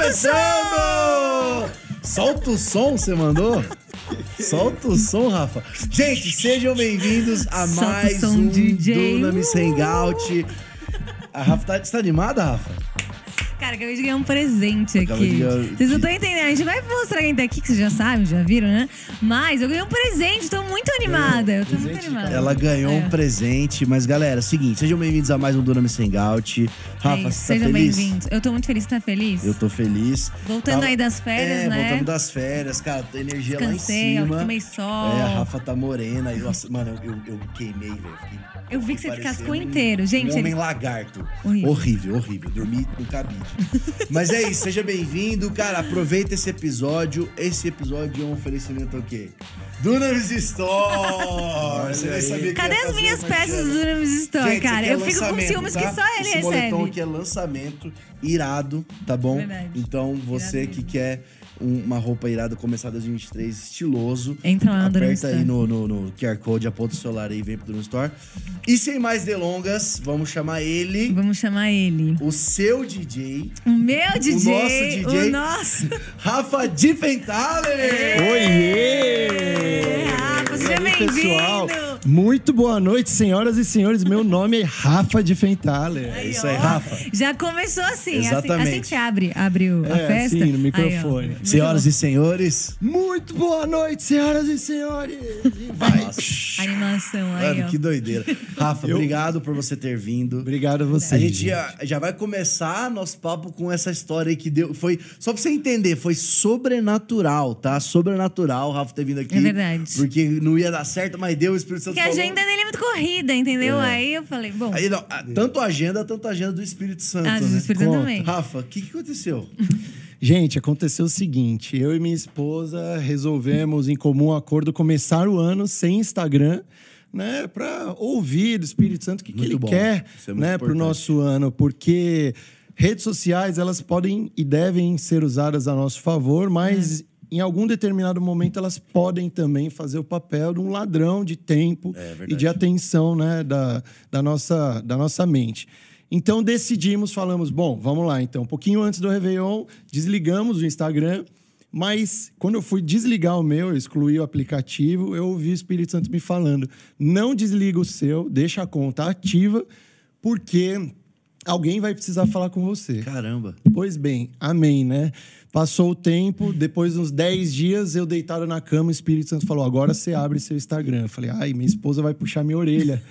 começando! Solta o som, você mandou? Solta o som, Rafa. Gente, sejam bem-vindos a mais um Dunamis Hangout. A Rafa, você tá animada, Rafa? Cara, acabei de ganhar um presente aqui. Vocês não estão entendendo. A gente vai mostrar quem tá aqui, que vocês já sabem, já viram, né? Mas eu ganhei um presente, tô muito animada. Eu tô muito animada. Ela ganhou um presente. Mas, galera, é o seguinte, sejam bem-vindos a mais um Dunamis Hangout. Rafa, você tá sejam feliz? bem-vindos. Eu tô muito feliz. Você tá feliz? Eu tô feliz. Voltando aí das férias, né? Voltando das férias, cara. Tô energia Descansei, lá em cima. Tomei sol. A Rafa tá morena. Nossa, mano, eu queimei, velho. Eu vi que você descascou inteiro, gente. Um homem lagarto. Horrível. Horrível. Dormi no cabide. Mas é isso, seja bem-vindo. Cara, aproveita esse episódio. Esse episódio é um oferecimento ao quê? Dunamis Store! Você vai saber que cadê as minhas peças do Dunamis Store, cara? Eu fico com ciúmes que só ele esse recebe. Esse moletom aqui é lançamento, irado, tá bom? Verdade. Então, você que quer uma roupa irada, começar 2023, estiloso. Entra lá no Dunamis Aperta aí Store. no QR Code, aponta o celular aí e vem pro Dunamis Store. E sem mais delongas, vamos chamar ele. O seu DJ. O meu DJ. O nosso DJ. O nosso. Rafa Diffenthaler! Oiê! Rafa, seja bem-vindo! Pessoal, muito boa noite, senhoras e senhores. Meu nome é Rafa Diffenthaler. É isso aí, Rafa. Já começou assim. Exatamente. Assim que você abre a festa. Sim, no microfone. Aí, Senhoras e senhores. Muito boa noite, senhoras e senhores. Vai. Animação aí, Mano, ó. que doideira. Rafa, obrigado por você ter vindo. Obrigado a você. A gente já vai começar nosso papo com essa história aí que deu. Foi, só pra você entender, foi sobrenatural, tá? Sobrenatural o Rafa ter vindo aqui. É verdade. Porque não ia dar certo, mas deu, o Espírito Santo Porque a falou. agenda dele é muito corrida, entendeu? Aí eu falei, bom. Aí, não, tanto a agenda do Espírito Santo, do né? Espírito Santo também. Rafa, o que aconteceu? Gente, aconteceu o seguinte. Eu e minha esposa resolvemos, em comum acordo, começar o ano sem Instagram, né? Pra ouvir do Espírito Santo o que ele quer, Isso é muito né? Pro importante. nosso ano. Porque redes sociais, elas podem e devem ser usadas a nosso favor, mas em algum determinado momento elas podem também fazer o papel de um ladrão de tempo e de atenção, né? Da nossa mente. Então falamos, bom, vamos lá então. Um pouquinho antes do Réveillon, desligamos o Instagram, mas quando eu fui desligar o meu, eu excluí o aplicativo, eu ouvi o Espírito Santo me falando, não desliga o seu, deixa a conta ativa, porque alguém vai precisar falar com você. Caramba. Pois bem, amém, né? Passou o tempo, depois de uns 10 dias, eu deitado na cama, o Espírito Santo falou, agora você abre seu Instagram. Eu falei, ai, minha esposa vai puxar minha orelha.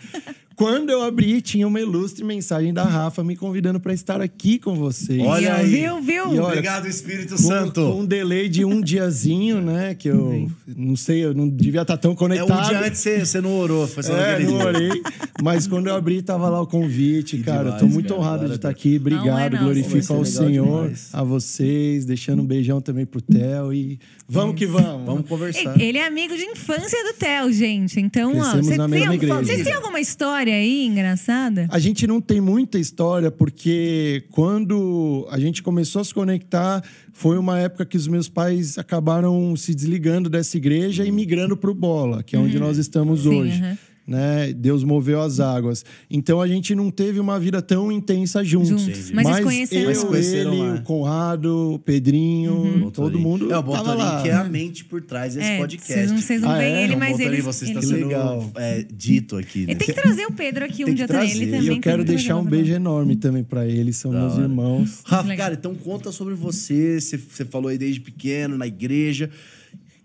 Quando eu abri, tinha uma ilustre mensagem da Rafa me convidando para estar aqui com vocês. Olha aí. Viu? E olha, Obrigado, Espírito Santo. Com um delay de um diazinho, né? Que eu não sei, eu não devia estar tão conectado. Um dia antes você não orou, foi só naquele não dia. orei. Mas quando eu abri, tava lá o convite, Que cara. demais, eu tô muito cara. honrado Glória de a estar Deus. aqui. Obrigado, Não, glorifico ao Vai ser legal Senhor, demais. a vocês, deixando um beijão também pro Theo e vamos que vamos. Vamos conversar. Ele é amigo de infância do Theo, gente. Então, Crescemos na mesma igreja. Vocês têm alguma história aí engraçada? A gente não tem muita história, porque quando a gente começou a se conectar, foi uma época que os meus pais acabaram se desligando dessa igreja e migrando para o Bola, que é onde nós estamos hoje. Né? Deus moveu as águas. Então a gente não teve uma vida tão intensa juntos. Mas vocês conheceram? Eu, ele, o Conrado, o Pedrinho, todo mundo o tava lá. Botolim, que é a mente por trás desse podcast. Vocês não veem ele, mas ele... Você está ele- sendo Legal. dito aqui. Né? Ele tem que trazer o Pedro aqui Tem um que dia também. trazer. Ele E eu também E eu quero tem que deixar um trazer beijo enorme também para eles, são meus irmãos. Rafa, Legal. cara, então conta sobre você. Você falou aí desde pequeno, na igreja.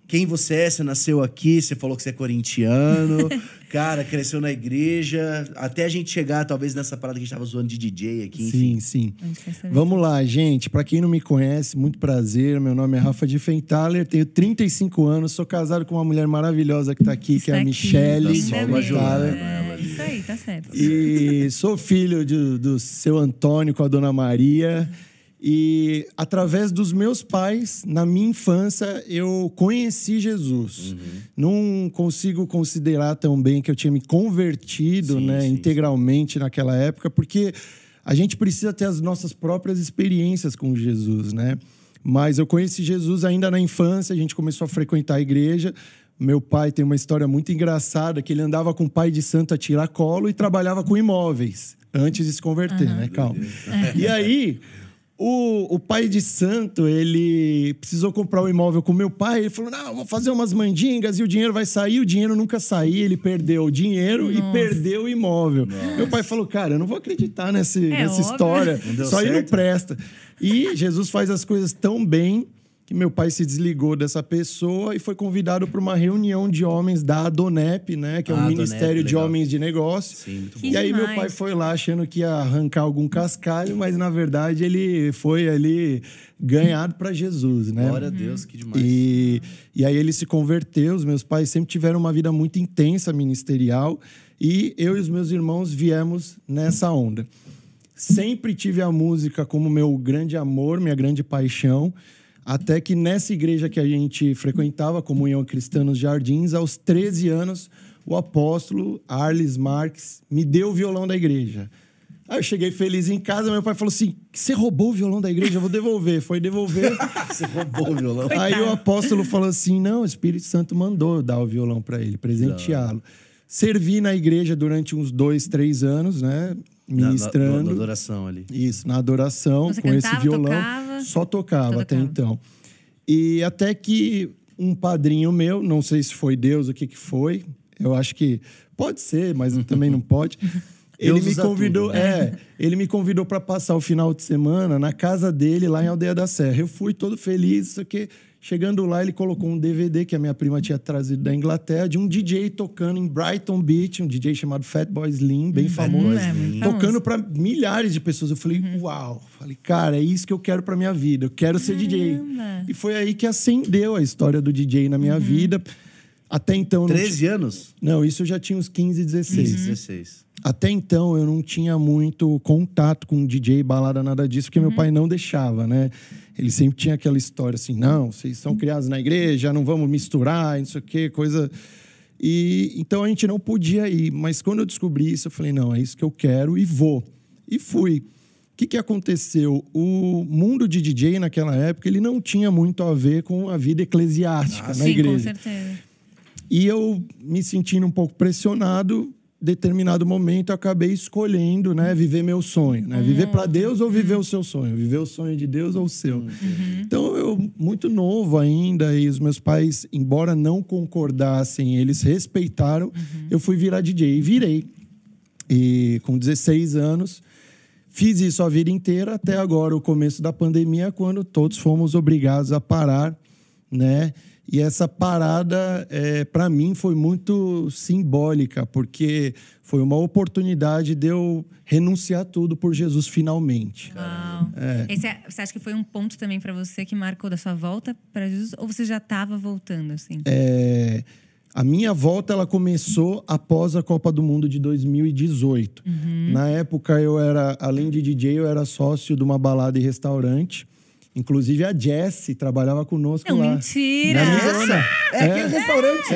Quem você é? Você nasceu aqui, você falou que você é corintiano. Cara, cresceu na igreja. Até a gente chegar, talvez, nessa parada que a gente tava zoando de DJ aqui. Enfim. Sim. A gente quer saber. Vamos lá, gente. Para quem não me conhece, muito prazer. Meu nome é Rafa Diffenthaler, tenho 35 anos, sou casado com uma mulher maravilhosa que tá aqui, que é a Michele Tá só Ainda bem. Diffenthaler. É, isso aí, tá certo. E sou filho do seu Antônio com a dona Maria. E através dos meus pais, na minha infância, eu conheci Jesus. Não consigo considerar tão bem que eu tinha me convertido integralmente naquela época, porque a gente precisa ter as nossas próprias experiências com Jesus, né? Mas eu conheci Jesus ainda na infância, a gente começou a frequentar a igreja. Meu pai tem uma história muito engraçada, que ele andava com o pai de santo a tiracolo e trabalhava com imóveis, antes de se converter, né? Calma. E aí, O pai de santo, ele precisou comprar um imóvel com meu pai. Ele falou, não, vou fazer umas mandingas e o dinheiro vai sair. O dinheiro nunca saía, ele perdeu o dinheiro e perdeu o imóvel. Nossa. Meu pai falou, cara, eu não vou acreditar nessa história. Só aí não presta. E Jesus faz as coisas tão bem que meu pai se desligou dessa pessoa e foi convidado para uma reunião de homens da Adonep, né? Que é um ministério de homens de negócio. Sim, muito bom. E aí meu pai foi lá achando que ia arrancar algum cascalho, mas na verdade ele foi ali ganhado para Jesus, né? Glória a Deus, que demais. E aí ele se converteu. Os meus pais sempre tiveram uma vida muito intensa ministerial e eu e os meus irmãos viemos nessa onda. Sempre tive a música como meu grande amor, minha grande paixão. Até que nessa igreja que a gente frequentava, Comunhão Cristã nos Jardins, aos 13 anos, o apóstolo Arles Marques me deu o violão da igreja. Aí eu cheguei feliz em casa, meu pai falou assim, você roubou o violão da igreja? Eu vou devolver. Foi devolver. Você roubou o violão? Aí o apóstolo falou assim, não, o Espírito Santo mandou dar o violão para ele, presenteá-lo. Servi na igreja durante uns 2, 3 anos, né? Ministrando. Na adoração ali. Isso, na adoração, você com cantava, esse violão. tocava? Só tocava até então. E até que um padrinho meu, não sei se foi Deus, o que foi, eu acho que pode ser, mas também não pode. Ele me convidou, tudo, né? Ele me convidou para passar o final de semana na casa dele, lá em Aldeia da Serra. Eu fui todo feliz, isso aqui. Chegando lá, ele colocou um DVD que a minha prima tinha trazido da Inglaterra, de um DJ tocando em Brighton Beach, um DJ chamado Fatboy Slim, bem famoso, tocando para milhares de pessoas. Eu falei, uau! Falei, cara, é isso que eu quero para minha vida, eu quero ser DJ. E foi aí que acendeu a história do DJ na minha vida. Até então... 13 anos? Não, isso eu já tinha uns 15, 16. 16. Até então, eu não tinha muito contato com DJ, balada, nada disso, porque meu pai não deixava, né? Ele sempre tinha aquela história assim, não, vocês são criados na igreja, não vamos misturar, não sei o quê, coisa... E então, a gente não podia ir. Mas quando eu descobri isso, eu falei, não, é isso que eu quero e vou. E fui. O que aconteceu? O mundo de DJ, naquela época, ele não tinha muito a ver com a vida eclesiástica na igreja. Com certeza. E eu, me sentindo um pouco pressionado, determinado momento, eu acabei escolhendo, né, viver meu sonho, né? Viver para Deus ou viver o seu sonho? Viver o sonho de Deus ou o seu? Então, eu, muito novo ainda, e os meus pais, embora não concordassem, eles respeitaram, eu fui virar DJ e virei. E com 16 anos, fiz isso a vida inteira, até agora, o começo da pandemia, quando todos fomos obrigados a parar, né? E essa parada, para mim, foi muito simbólica, porque foi uma oportunidade de eu renunciar tudo por Jesus finalmente. Uau. Você acha que foi um ponto também para você que marcou da sua volta para Jesus? Ou você já estava voltando, assim? A minha volta, ela começou após a Copa do Mundo de 2018. Na época, eu era, além de DJ, eu era sócio de uma balada e restaurante. Inclusive, a Jessie trabalhava conosco lá. Mentira! Aquele restaurante.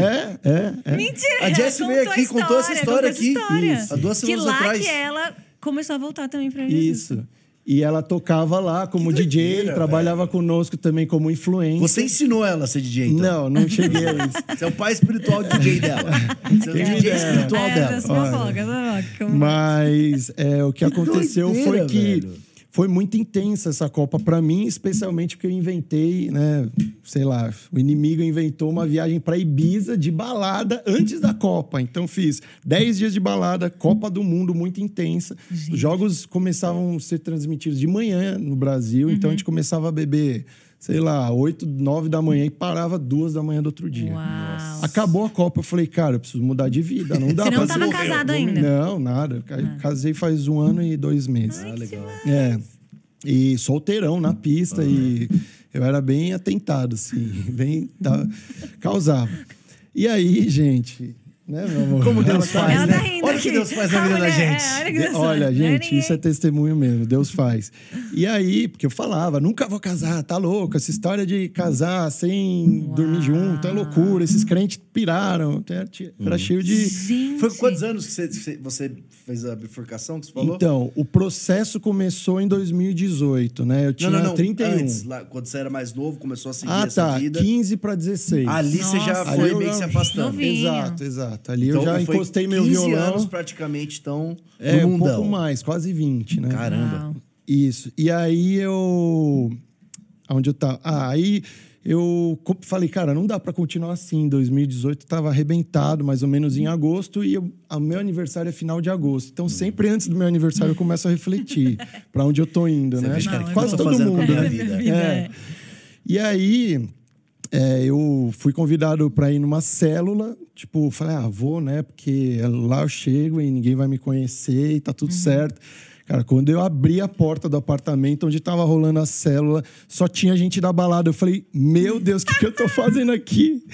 Mentira! A Jessie veio aqui e contou essa história aqui. Isso. Há 2 semanas atrás. Que ela começou a voltar também pra Jesus. Isso. E ela tocava lá como DJ, trabalhava conosco também como influencer. Você ensinou ela a ser DJ, então? Não cheguei a isso. Você é o pai espiritual DJ dela. Você é o DJ espiritual dela. Mas o que aconteceu foi que... Foi muito intensa essa Copa para mim, especialmente porque eu inventei, né? Sei lá, o inimigo inventou uma viagem para Ibiza de balada antes da Copa. Então fiz 10 dias de balada, Copa do Mundo muito intensa. Gente. Os jogos começavam a ser transmitidos de manhã no Brasil, então a gente começava a beber, sei lá, 8, 9 da manhã e parava 2 da manhã do outro dia. Uau. Acabou a Copa, eu falei, cara, eu preciso mudar de vida, não dá. Você não estava casado ainda? Não, nada. Casei faz 1 ano e 2 meses. Legal. E solteirão na pista e eu era bem atentado, assim, causava. E aí, gente... Né, meu amor? Como Deus faz, ela né? Tá rindo olha o que Deus faz na vida da gente. Olha, gente, isso é testemunho mesmo. Deus faz. E aí, porque eu falava, nunca vou casar, tá louco? Essa história de casar sem dormir junto é loucura. Esses crentes piraram. Era cheio de... Gente. Foi com quantos anos que você fez a bifurcação que você falou? Então, o processo começou em 2018, né? Eu tinha 31. Antes, lá, quando você era mais novo, começou a seguir essa vida. 15 para 16. Ali você já foi meio que se afastando. Novinho. Exato. Ali então, eu já encostei meu violão. 15 anos praticamente, então, no mundão. Um pouco mais, quase 20, né? Caramba. Uau. Isso. E aí Onde eu tava? Aí eu falei, cara, não dá pra continuar assim. Em 2018 eu tava arrebentado, mais ou menos em agosto, e o meu aniversário é final de agosto. Então, sempre antes do meu aniversário eu começo a refletir pra onde eu tô indo, né? Quase todo mundo, né? Vida. E aí, eu fui convidado pra ir numa célula. Tipo, falei, vou, né? Porque lá eu chego e ninguém vai me conhecer e tá tudo certo. Cara, quando eu abri a porta do apartamento onde tava rolando a célula, só tinha gente da balada. Eu falei, meu Deus, o que eu tô fazendo aqui?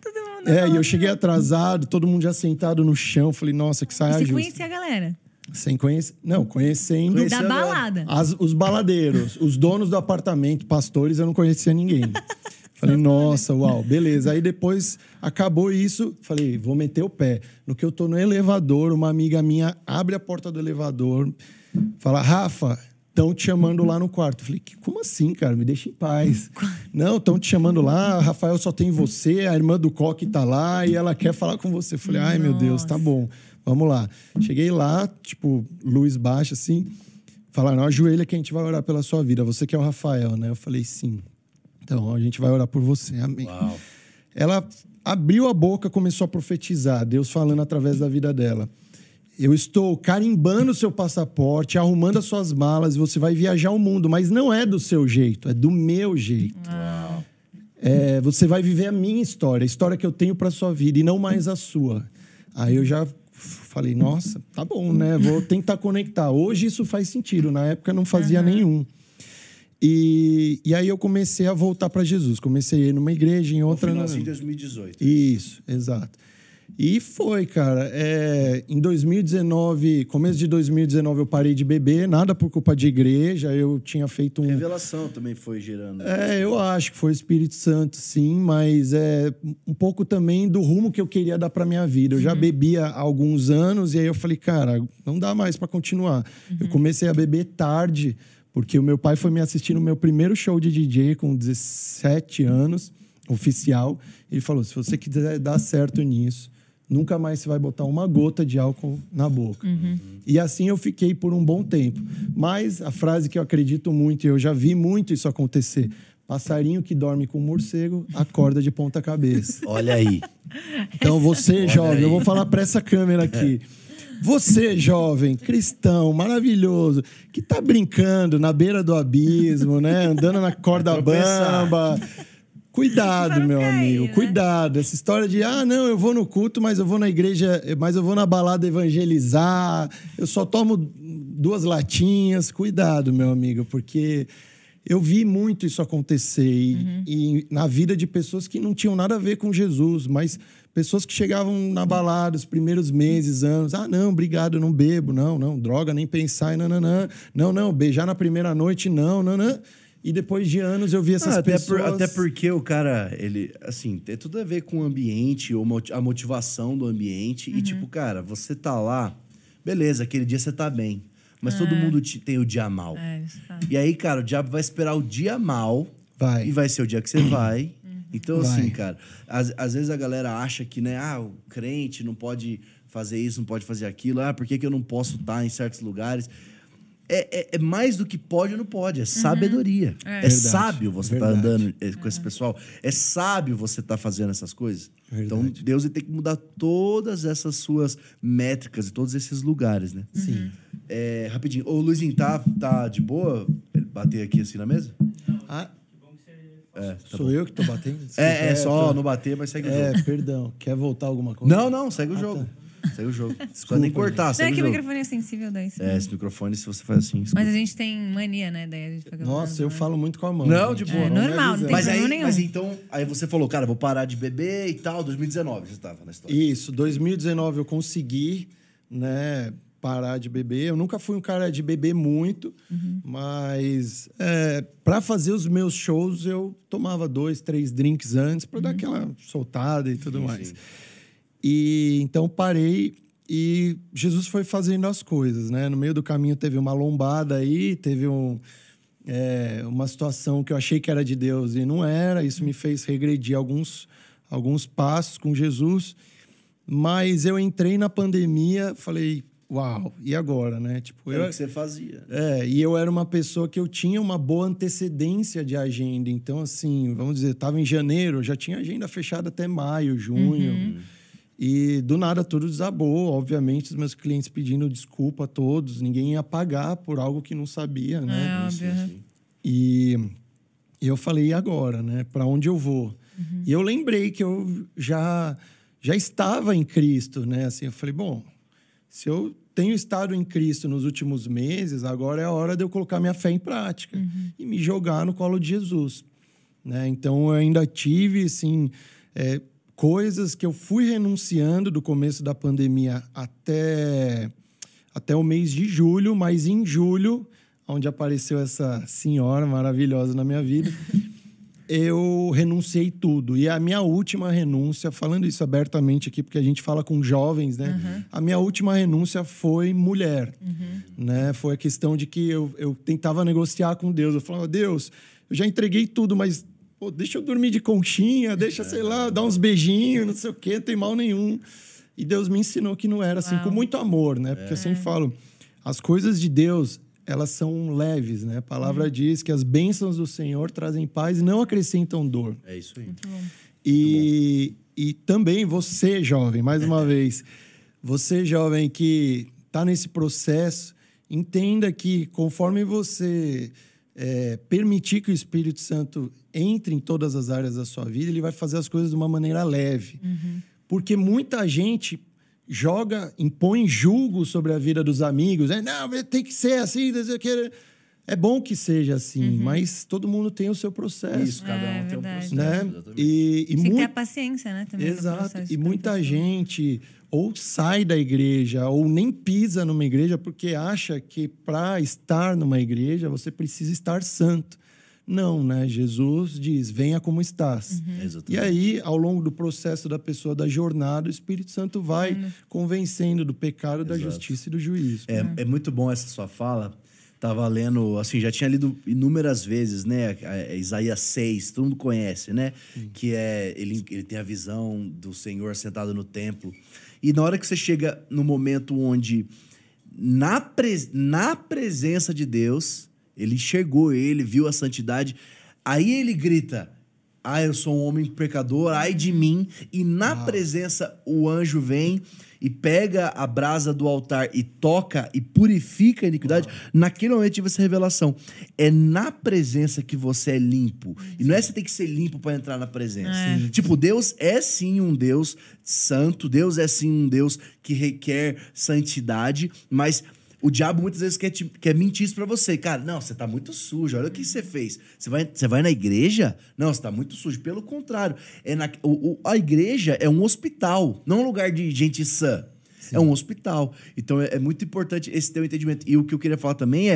Todo mundo E eu cheguei atrasado, todo mundo já sentado no chão. Falei, nossa, que saia justa. Você justa. conhecia a galera? Sem conhecer... Não, conhecendo... Da balada. Os baladeiros, os donos do apartamento, pastores, eu não conhecia ninguém. Falei, nossa, uau, beleza. Aí depois acabou isso, falei, vou meter o pé. No que eu tô no elevador, uma amiga minha abre a porta do elevador, fala, Rafa, estão te chamando lá no quarto. Falei, como assim, cara? Me deixa em paz. Não, estão te chamando lá, Rafael só tem você, a irmã do Coque tá lá e ela quer falar com você. Falei, ai, meu Deus, tá bom, vamos lá. Cheguei lá, tipo, luz baixa, assim, falaram, ajoelha que a gente vai orar pela sua vida. Você que é o Rafael, né? Eu falei, sim. Então, a gente vai orar por você, amém. Uau. Ela abriu a boca, começou a profetizar, Deus falando através da vida dela. Eu estou carimbando o seu passaporte, arrumando as suas malas, e você vai viajar o mundo, mas não é do seu jeito, é do meu jeito. Uau. Você vai viver a minha história, a história que eu tenho para sua vida, e não mais a sua. Aí eu já falei, nossa, tá bom, né? Vou tentar conectar. Hoje isso faz sentido, na época não fazia nenhum. E aí eu comecei a voltar para Jesus. Comecei a ir numa igreja, em outra... No finalzinho de 2018. Isso, exato. E foi, cara. Em 2019, começo de 2019, eu parei de beber. Nada por culpa de igreja. Eu tinha feito Revelação também foi gerando. Eu acho que foi o Espírito Santo, sim. Mas um pouco também do rumo que eu queria dar para minha vida. Eu já bebia há alguns anos. E aí eu falei, cara, não dá mais para continuar. Eu comecei a beber tarde... Porque o meu pai foi me assistir no meu primeiro show de DJ com 17 anos, oficial. Ele falou, se você quiser dar certo nisso, nunca mais você vai botar uma gota de álcool na boca. E assim eu fiquei por um bom tempo. Mas a frase que eu acredito muito, e eu já vi muito isso acontecer, passarinho que dorme com morcego, acorda de ponta cabeça. Olha aí. Então você, jovem, eu vou falar para essa câmera aqui. Você, jovem, cristão, maravilhoso, que tá brincando na beira do abismo, né? Andando na corda bamba. Cuidado, meu amigo, né? Cuidado. Essa história de, não, eu vou no culto, mas eu vou na igreja, mas eu vou na balada evangelizar, eu só tomo 2 latinhas. Cuidado, meu amigo, porque eu vi muito isso acontecer e na vida de pessoas que não tinham nada a ver com Jesus, mas... Pessoas que chegavam na balada os primeiros meses, anos. Não, obrigado, eu não bebo. Não, droga, nem pensar. Não, beijar na primeira noite, não. E depois de anos eu vi essas pessoas... Até porque o cara, ele, assim, tem tudo a ver com o ambiente, ou a motivação do ambiente. E tipo, cara, você tá lá, beleza, aquele dia você tá bem. Mas todo mundo tem o dia mal. E aí, cara, o diabo vai esperar o dia mal. E vai ser o dia que você vai... Então, assim, cara, às vezes a galera acha que, né, o crente não pode fazer isso, não pode fazer aquilo, por que eu não posso estar em certos lugares? É mais do que pode ou não pode, é sabedoria. É sábio você estar andando com esse pessoal, é sábio você estar fazendo essas coisas. Então, Deus tem que mudar todas essas suas métricas e todos esses lugares, né? Sim. Rapidinho, ô Luizinho, tá de boa ele bater aqui assim na mesa? Sou eu que tô batendo? Só não bater, mas segue o jogo. Perdão. Quer voltar alguma coisa? Não, segue o jogo. Tá. Segue o jogo. Não precisa nem cortar, segue o jogo. O microfone é sensível daí. Esse microfone, se você faz assim... Mas a gente tem mania, né? Daí a gente fica Nossa, eu falo muito com a mão. Não, de boa. Normal, não tem problema nenhum. Mas então, aí você falou, cara, vou parar de beber e tal. 2019 você estava na história. Isso, 2019 eu consegui, né... parar de beber. Eu nunca fui um cara de beber muito, mas para fazer os meus shows eu tomava 2, 3 drinks antes para dar aquela soltada e tudo mais. Sim. E então parei e Jesus foi fazendo as coisas, né? No meio do caminho teve uma lombada aí, teve uma situação que eu achei que era de Deus e não era. Isso me fez regredir alguns passos com Jesus. Mas eu entrei na pandemia, falei... uau, e agora, né? Tipo, Era o que você fazia. E eu era uma pessoa que eu tinha uma boa antecedência de agenda. Então, assim, vamos dizer, estava em janeiro, já tinha agenda fechada até maio, junho. E do nada tudo desabou. Obviamente, os meus clientes pedindo desculpa a todos. Ninguém ia pagar por algo que não sabia, né? Óbvio. E eu falei, e agora, né? Para onde eu vou? E eu lembrei que eu já estava em Cristo, né? Assim, eu falei, bom, se eu tenho estado em Cristo nos últimos meses, agora é a hora de eu colocar minha fé em prática e me jogar no colo de Jesus, né? Então, eu ainda tive, assim, coisas que eu fui renunciando do começo da pandemia até o mês de julho, mas em julho, onde apareceu essa senhora maravilhosa na minha vida, eu renunciei tudo. E a minha última renúncia, falando isso abertamente aqui, porque a gente fala com jovens, né? A minha última renúncia foi mulher, né? Foi a questão de que eu tentava negociar com Deus. Eu falava, Deus, eu já entreguei tudo, mas pô, deixa eu dormir de conchinha, deixa, sei lá, dar uns beijinhos, não sei o quê, não tem mal nenhum. E Deus me ensinou que não era assim, com muito amor, né? Porque eu sempre falo, as coisas de Deus, elas são leves, né? A palavra diz que as bênçãos do Senhor trazem paz e não acrescentam dor. É isso aí. Muito bom. E também você, jovem, mais uma vez, você, jovem, que está nesse processo, entenda que conforme você permitir que o Espírito Santo entre em todas as áreas da sua vida, ele vai fazer as coisas de uma maneira leve. Porque muita gente impõe julgo sobre a vida dos amigos. Não, tem que ser assim. É bom que seja assim, mas todo mundo tem o seu processo. Isso, cada um tem um processo. Né? Tem que ter a paciência, né? Também exato. E muita gente ou sai da igreja ou nem pisa numa igreja porque acha que para estar numa igreja você precisa estar santo. Não, né? Jesus diz, venha como estás. E aí, ao longo do processo da pessoa, da jornada, o Espírito Santo vai convencendo do pecado, da justiça e do juízo. É muito bom essa sua fala. Tava lendo, assim, já tinha lido inúmeras vezes, né? Isaías 6, todo mundo conhece, né? Que ele tem a visão do Senhor sentado no templo. E na hora que você chega no momento onde, na presença de Deus, ele enxergou ele, viu a santidade, aí ele grita, eu sou um homem pecador, ai de mim, e na presença o anjo vem e pega a brasa do altar e toca e purifica a iniquidade, naquele momento tive essa revelação. É na presença que você é limpo. E não é você ter que ser limpo para entrar na presença. Tipo, Deus é sim um Deus santo, Deus é sim um Deus que requer santidade, mas o diabo muitas vezes quer mentir isso pra você. Cara, não, você tá muito sujo. Olha o que você fez. Você vai na igreja? Não, você tá muito sujo. Pelo contrário, a igreja é um hospital, não um lugar de gente sã. É um hospital. Então, é muito importante esse teu entendimento. E o que eu queria falar também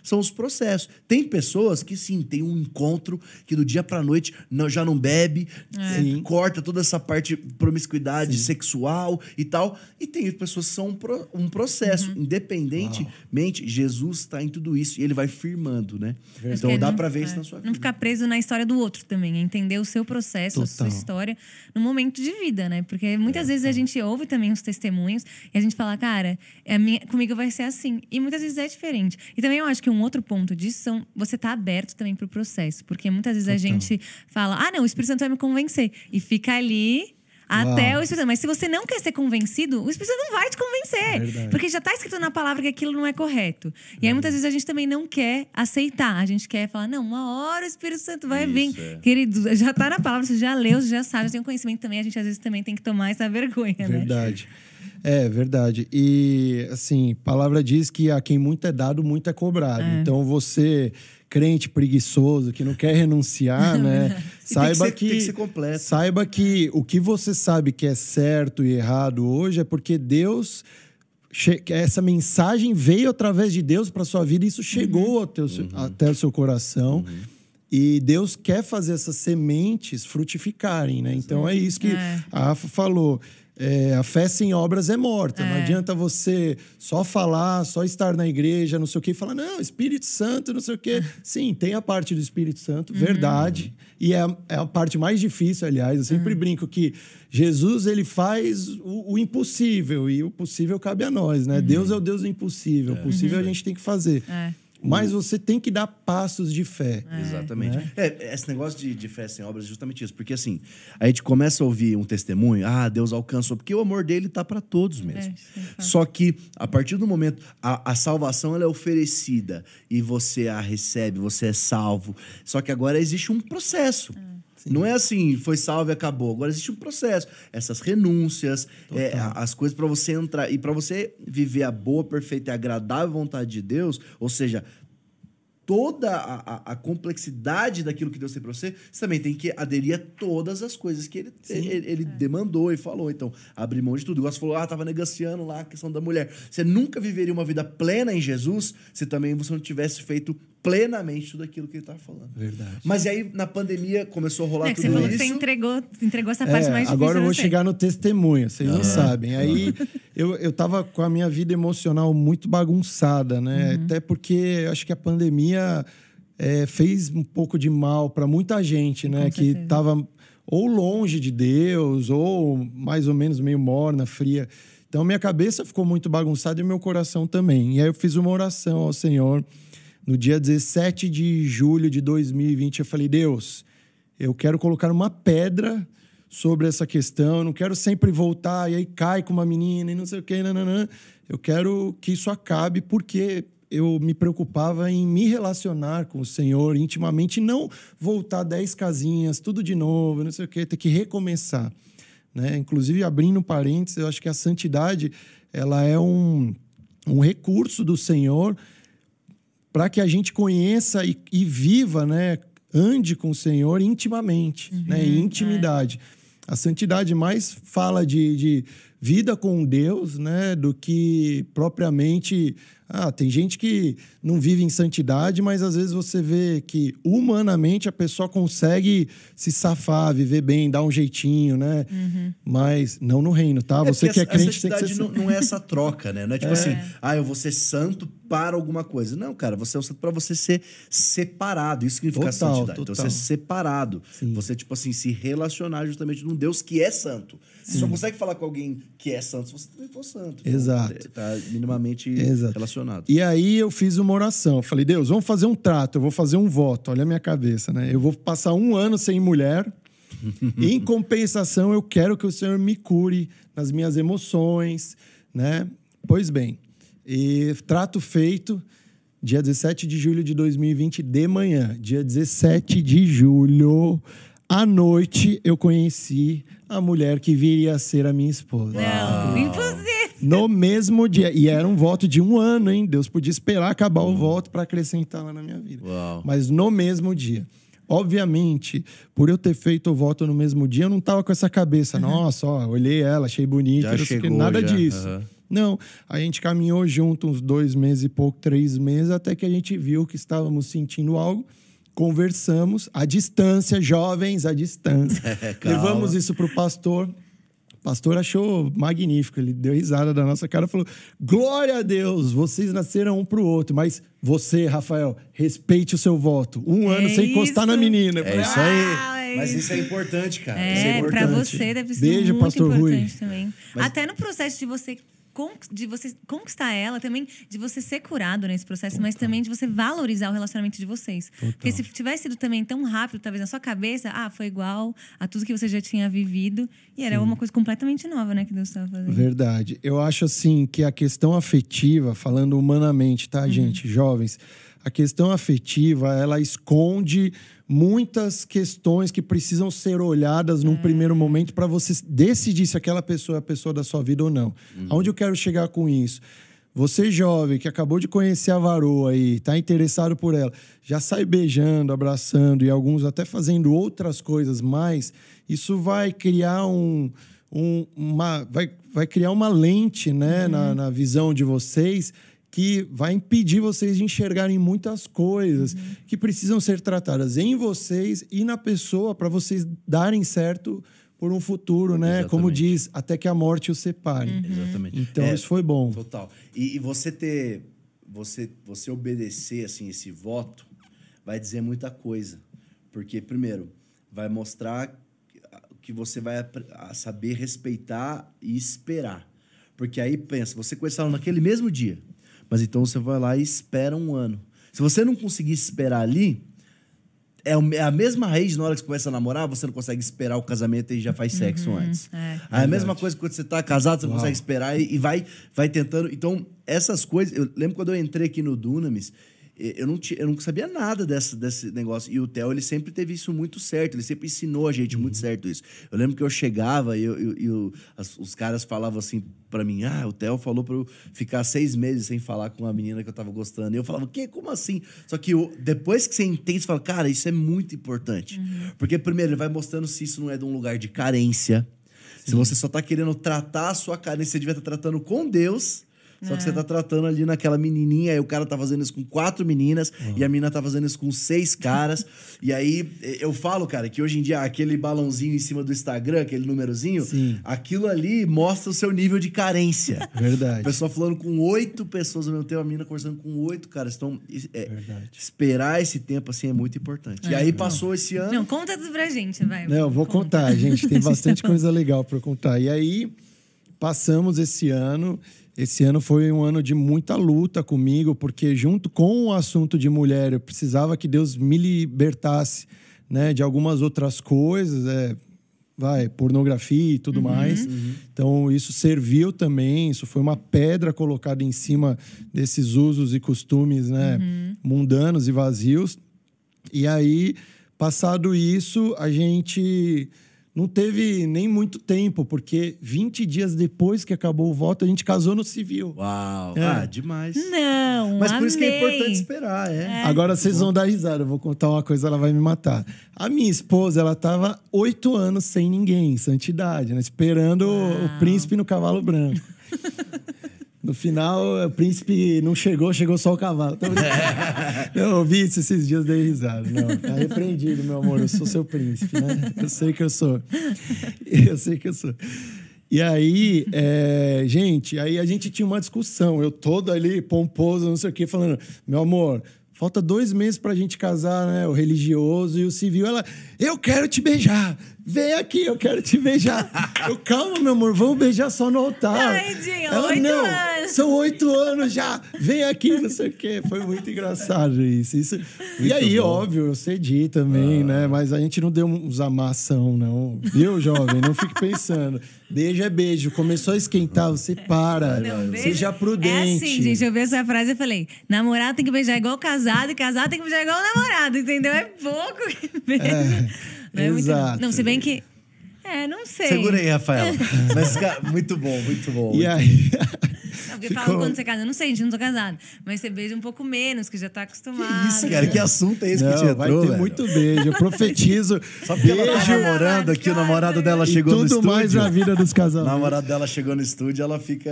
são os processos. Tem pessoas que, sim, tem um encontro que do dia pra noite já não bebe, corta toda essa parte de promiscuidade sexual e tal. E tem pessoas que são um processo. Independentemente, Jesus está em tudo isso e ele vai firmando, né? Então, dá pra ver isso na sua vida. Não ficar preso na história do outro também. É entender o seu processo, a sua história no momento de vida, né? Porque muitas vezes a gente ouve também os testemunhos e a gente fala, cara, comigo vai ser assim. E muitas vezes é diferente. E também eu acho que um outro ponto disso você tá aberto também pro processo. Porque muitas vezes a gente fala, não, o Espírito Santo vai me convencer. E fica ali até o Espírito Santo. Mas se você não quer ser convencido, o Espírito Santo não vai te convencer. Porque já tá escrito na palavra que aquilo não é correto. E aí muitas vezes a gente também não quer aceitar. A gente quer falar, não, uma hora o Espírito Santo vai vir. Querido, já tá na palavra, você já leu, você já sabe, já tem um conhecimento também. A gente às vezes também tem que tomar essa vergonha, né? Verdade. É verdade. E, assim, a palavra diz que a quem muito é dado, muito é cobrado. Então, você, crente preguiçoso, que não quer renunciar, né? Saiba tem que ser completo. Saiba que o que você sabe que é certo e errado hoje é porque Deus... Essa mensagem veio através de Deus para sua vida e isso chegou até o seu coração. E Deus quer fazer essas sementes frutificarem, né? Então, é isso que a Rafa falou. a fé sem obras é morta. Não adianta você só falar, só estar na igreja, não sei o quê, e falar, não, Espírito Santo, não sei o quê. Sim, tem a parte do Espírito Santo, verdade. E é a parte mais difícil, aliás. Eu sempre brinco que Jesus, ele faz o impossível, e o possível cabe a nós, né? Deus é o Deus do impossível. O possível a gente tem que fazer. Mas você tem que dar passos de fé. Exatamente. Né? Esse negócio de fé sem obras é justamente isso. Porque assim, a gente começa a ouvir um testemunho, Deus alcançou, porque o amor dele tá para todos mesmo. Só que, a partir do momento, a salvação ela é oferecida e você a recebe, você é salvo. Só que agora existe um processo. Não é assim, foi salvo e acabou. Agora existe um processo. Essas renúncias, as coisas para você entrar. E para você viver a boa, perfeita e agradável vontade de Deus, ou seja, toda a complexidade daquilo que Deus tem para você, você também tem que aderir a todas as coisas que ele demandou e falou. Então, abrir mão de tudo. Igual você falou, estava negociando lá a questão da mulher. Você nunca viveria uma vida plena em Jesus se também você não tivesse feito plenamente tudo aquilo que ele estava falando. Verdade. Mas aí, na pandemia, começou a rolar tudo isso. Você falou que você entregou essa parte mais difícil. Agora eu vou chegar no testemunho, vocês não sabem. Aí, eu tava com a minha vida emocional muito bagunçada, né? Até porque eu acho que a pandemia fez um pouco de mal para muita gente, né? Que tava ou longe de Deus, ou mais ou menos meio morna, fria. Então, minha cabeça ficou muito bagunçada e meu coração também. E aí eu fiz uma oração ao Senhor. No dia 17 de julho de 2020, eu falei, Deus, eu quero colocar uma pedra sobre essa questão, eu não quero sempre voltar e aí cai com uma menina e não sei o quê, nananã. Eu quero que isso acabe porque eu me preocupava em me relacionar com o Senhor intimamente e não voltar 10 casinhas, tudo de novo, não sei o quê, ter que recomeçar. Né? Inclusive, abrindo parênteses, eu acho que a santidade ela é um recurso do Senhor para que a gente conheça e viva, né? Ande com o Senhor intimamente, né? Em intimidade. A santidade mais fala de vida com Deus, né? Do que propriamente... tem gente que não vive em santidade, mas às vezes você vê que humanamente a pessoa consegue se safar, viver bem, dar um jeitinho, né? Mas não no reino, tá? Você que é crente tem que ser... A santidade não é essa troca, né? Não é tipo assim, eu vou ser santo para alguma coisa. Não, cara, você é o santo para você ser separado. Isso significa santidade. Então, você ser separado. Sim. Você, tipo assim, se relacionar justamente com um Deus que é santo. Você só consegue falar com alguém que é santo se você também for santo. Exato. Então, tá minimamente relacionado. E aí eu fiz uma oração. Eu falei, Deus, vamos fazer um trato, eu vou fazer um voto. Olha a minha cabeça, né? Eu vou passar 1 ano sem mulher. E, em compensação, eu quero que o Senhor me cure nas minhas emoções, né? Pois bem, e trato feito, dia 17 de julho de 2020, de manhã. Dia 17 de julho, à noite, eu conheci a mulher que viria a ser a minha esposa. Não, impossível! No mesmo dia. E era um voto de 1 ano, hein? Deus podia esperar acabar o voto para acrescentar lá na minha vida. Uau. Mas no mesmo dia. Obviamente, por eu ter feito o voto no mesmo dia, eu não tava com essa cabeça. Nossa, olhei ela, achei bonita. Nada disso. Não, a gente caminhou junto uns 2 meses e pouco, 3 meses, até que a gente viu que estávamos sentindo algo. Conversamos, à distância, jovens, à distância. Levamos isso pro pastor. O pastor achou magnífico, ele deu risada da nossa cara e falou, glória a Deus, vocês nasceram um pro outro, mas você, Rafael, respeite o seu voto. 1 ano sem encostar na menina. Isso aí. Mas isso é importante, cara. Isso é importante. Pra você deve ser Beijo, muito pastor importante Rui. também. Mas... Até no processo de você conquistar ela, também de você ser curado nesse processo, mas também de você valorizar o relacionamento de vocês. Porque se tivesse sido também tão rápido, talvez na sua cabeça, foi igual a tudo que você já tinha vivido, e era uma coisa completamente nova, né, que Deus estava fazendo. Verdade. Eu acho, assim, que a questão afetiva, falando humanamente, tá, gente, jovens, a questão afetiva, ela esconde muitas questões que precisam ser olhadas num primeiro momento para você decidir se aquela pessoa é a pessoa da sua vida ou não. Aonde eu quero chegar com isso? Você jovem que acabou de conhecer a varoa e tá interessado por ela, já sai beijando, abraçando e alguns até fazendo outras coisas mais, isso vai criar vai criar uma lente, né, na visão de vocês, que vai impedir vocês de enxergarem muitas coisas que precisam ser tratadas em vocês e na pessoa para vocês darem certo por um futuro, né? Exatamente. Como diz, até que a morte os separe. Exatamente. Então, isso foi bom. Total. E você ter... Você obedecer, assim, esse voto vai dizer muita coisa. Porque, primeiro, vai mostrar que você vai saber respeitar e esperar. Porque aí, pensa, você conhece ela naquele mesmo dia. Mas então você vai lá e espera um ano. Se você não conseguir esperar ali... É a mesma raiz na hora que você começa a namorar, você não consegue esperar o casamento e já faz sexo antes. É a mesma coisa quando você tá casado, você não consegue esperar e vai tentando. Então, essas coisas... Eu lembro quando eu entrei aqui no Dunamis, eu não sabia nada desse negócio. E o Theo, ele sempre teve isso muito certo. Ele sempre ensinou a gente muito certo isso. Eu lembro que eu chegava e os caras falavam assim pra mim, o Theo falou pra eu ficar 6 meses sem falar com uma menina que eu tava gostando. E eu falava, como assim? Só que depois que você entende, você fala, cara, isso é muito importante. Porque, primeiro, ele vai mostrando se isso não é de um lugar de carência. Se você só tá querendo tratar a sua carência, você devia estar tratando com Deus... Só que você tá tratando ali naquela menininha, aí o cara tá fazendo isso com 4 meninas e a menina tá fazendo isso com 6 caras. E aí eu falo, cara, que hoje em dia aquele balãozinho em cima do Instagram, aquele númerozinho, aquilo ali mostra o seu nível de carência. Verdade. A pessoa falando com 8 pessoas ao mesmo tempo, a menina conversando com 8 caras. Então, esperar esse tempo assim é muito importante. E aí passou esse ano. Não, conta tudo pra gente, vai. Não, eu vou contar, gente. Tem bastante coisa legal pra contar. E aí, passamos esse ano. Esse ano foi um ano de muita luta comigo, porque junto com o assunto de mulher, eu precisava que Deus me libertasse, né, de algumas outras coisas, pornografia e tudo mais. Então, isso serviu também, isso foi uma pedra colocada em cima desses usos e costumes, né, mundanos e vazios. E aí, passado isso, a gente... Não teve nem muito tempo, porque 20 dias depois que acabou o voto, a gente casou no civil. Uau! Demais. Não, mas por isso que é importante esperar, Agora vocês vão dar risada, eu vou contar uma coisa, ela vai me matar. A minha esposa, ela tava 8 anos sem ninguém, santidade, né? Esperando o príncipe no cavalo branco. No final, o príncipe não chegou só o cavalo. Eu ouvi isso esses dias, dei risada. Não, tá repreendido, meu amor, eu sou seu príncipe, né? Eu sei que eu sou. E aí, gente, aí a gente tinha uma discussão. Eu todo ali, pomposo, não sei o quê, falando, meu amor... Falta 2 meses pra gente casar, né? O religioso e o civil. Ela, eu quero te beijar. Vem aqui, eu quero te beijar. Eu, calma, meu amor, vamos beijar só no altar. Ai, Dinho, ela, 8 não, anos. São 8 anos já. Vem aqui, não sei o quê. Foi muito engraçado isso. E aí, óbvio, eu cedi também, né? Mas a gente não deu uns amação, não. Viu, jovem? Não fique pensando. Beijo é beijo. Começou a esquentar, você para. Não, seja prudente. É assim, gente, eu vi essa frase e falei, namorado tem que beijar igual casado e casado tem que beijar igual namorado, entendeu? É pouco que beija. Não é muito, não, se bem que... não sei. Segura aí, Rafaela. Mas, cara, muito bom, muito bom. E aí... Não, porque falam quando você casa, eu não sei, gente, não tô casado. Mas você beija um pouco menos, que já tá acostumado. Que isso, cara? Que assunto é esse que te entrou, vai ter velho? muito beijo. Eu profetizo. Só porque ela tá namorando aqui, o namorado dela chegou no estúdio. Tudo mais na vida dos casais. O namorado dela chegou no estúdio, ela fica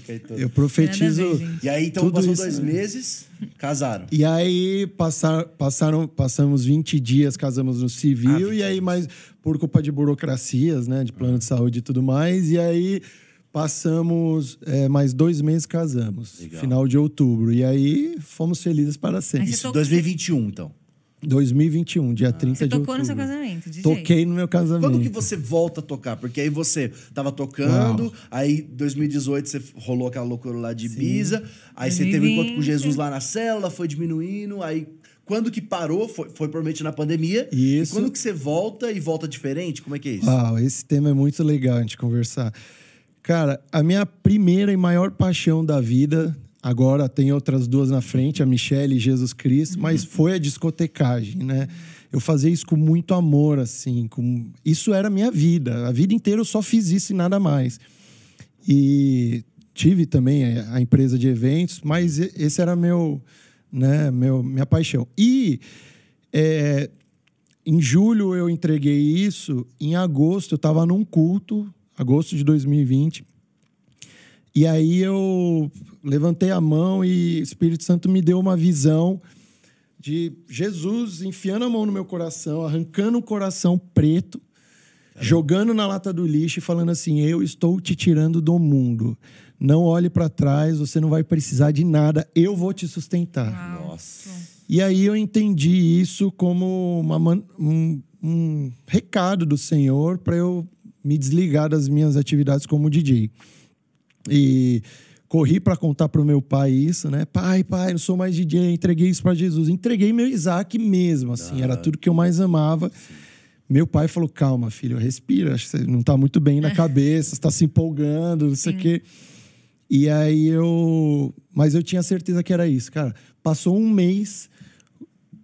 aí toda. Eu profetizo. Ver, e aí, então, passou 2 meses, casaram. E aí, passamos 20 dias, casamos no civil. E aí, mais por culpa de burocracias, né? De plano de saúde e tudo mais. E aí... Passamos mais 2 meses, casamos. Legal. Final de outubro. E aí, fomos felizes para sempre. Isso, 2021, então. 2021, dia 30 de outubro. Você tocou no seu casamento, DJ? Toquei no meu casamento. Quando que você volta a tocar? Porque aí você tava tocando, aí 2018 você rolou aquela loucura lá de Ibiza, aí 2020. Você teve um encontro com Jesus lá na célula, foi diminuindo, aí... Quando que parou, foi provavelmente na pandemia. Isso. E quando que você volta e volta diferente? Como é que é isso? Esse tema é muito legal a gente conversar. Cara, a minha primeira e maior paixão da vida, agora tem outras 2 na frente, a Michelle e Jesus Cristo, mas foi a discotecagem, né? Eu fazia isso com muito amor, assim. Isso era a minha vida. A vida inteira eu só fiz isso e nada mais. E tive também a empresa de eventos, mas esse era minha paixão. E em julho eu entreguei isso, em agosto eu estava num culto, agosto de 2020, e aí eu levantei a mão e o Espírito Santo me deu uma visão de Jesus enfiando a mão no meu coração, arrancando um coração preto jogando na lata do lixo e falando assim: eu estou te tirando do mundo. Não olhe para trás, você não vai precisar de nada, eu vou te sustentar. Uau. Nossa. E aí eu entendi isso como um recado do Senhor para eu me desligar das minhas atividades como DJ. E corri para contar pro meu pai isso, né? Pai, não sou mais DJ, entreguei isso para Jesus. Entreguei meu Isaac mesmo, assim, era tudo que eu mais amava. Meu pai falou: calma, filho, respira, acho que você não tá muito bem na cabeça, você tá se empolgando, não sei o quê. E aí mas eu tinha certeza que era isso, cara. Passou um mês,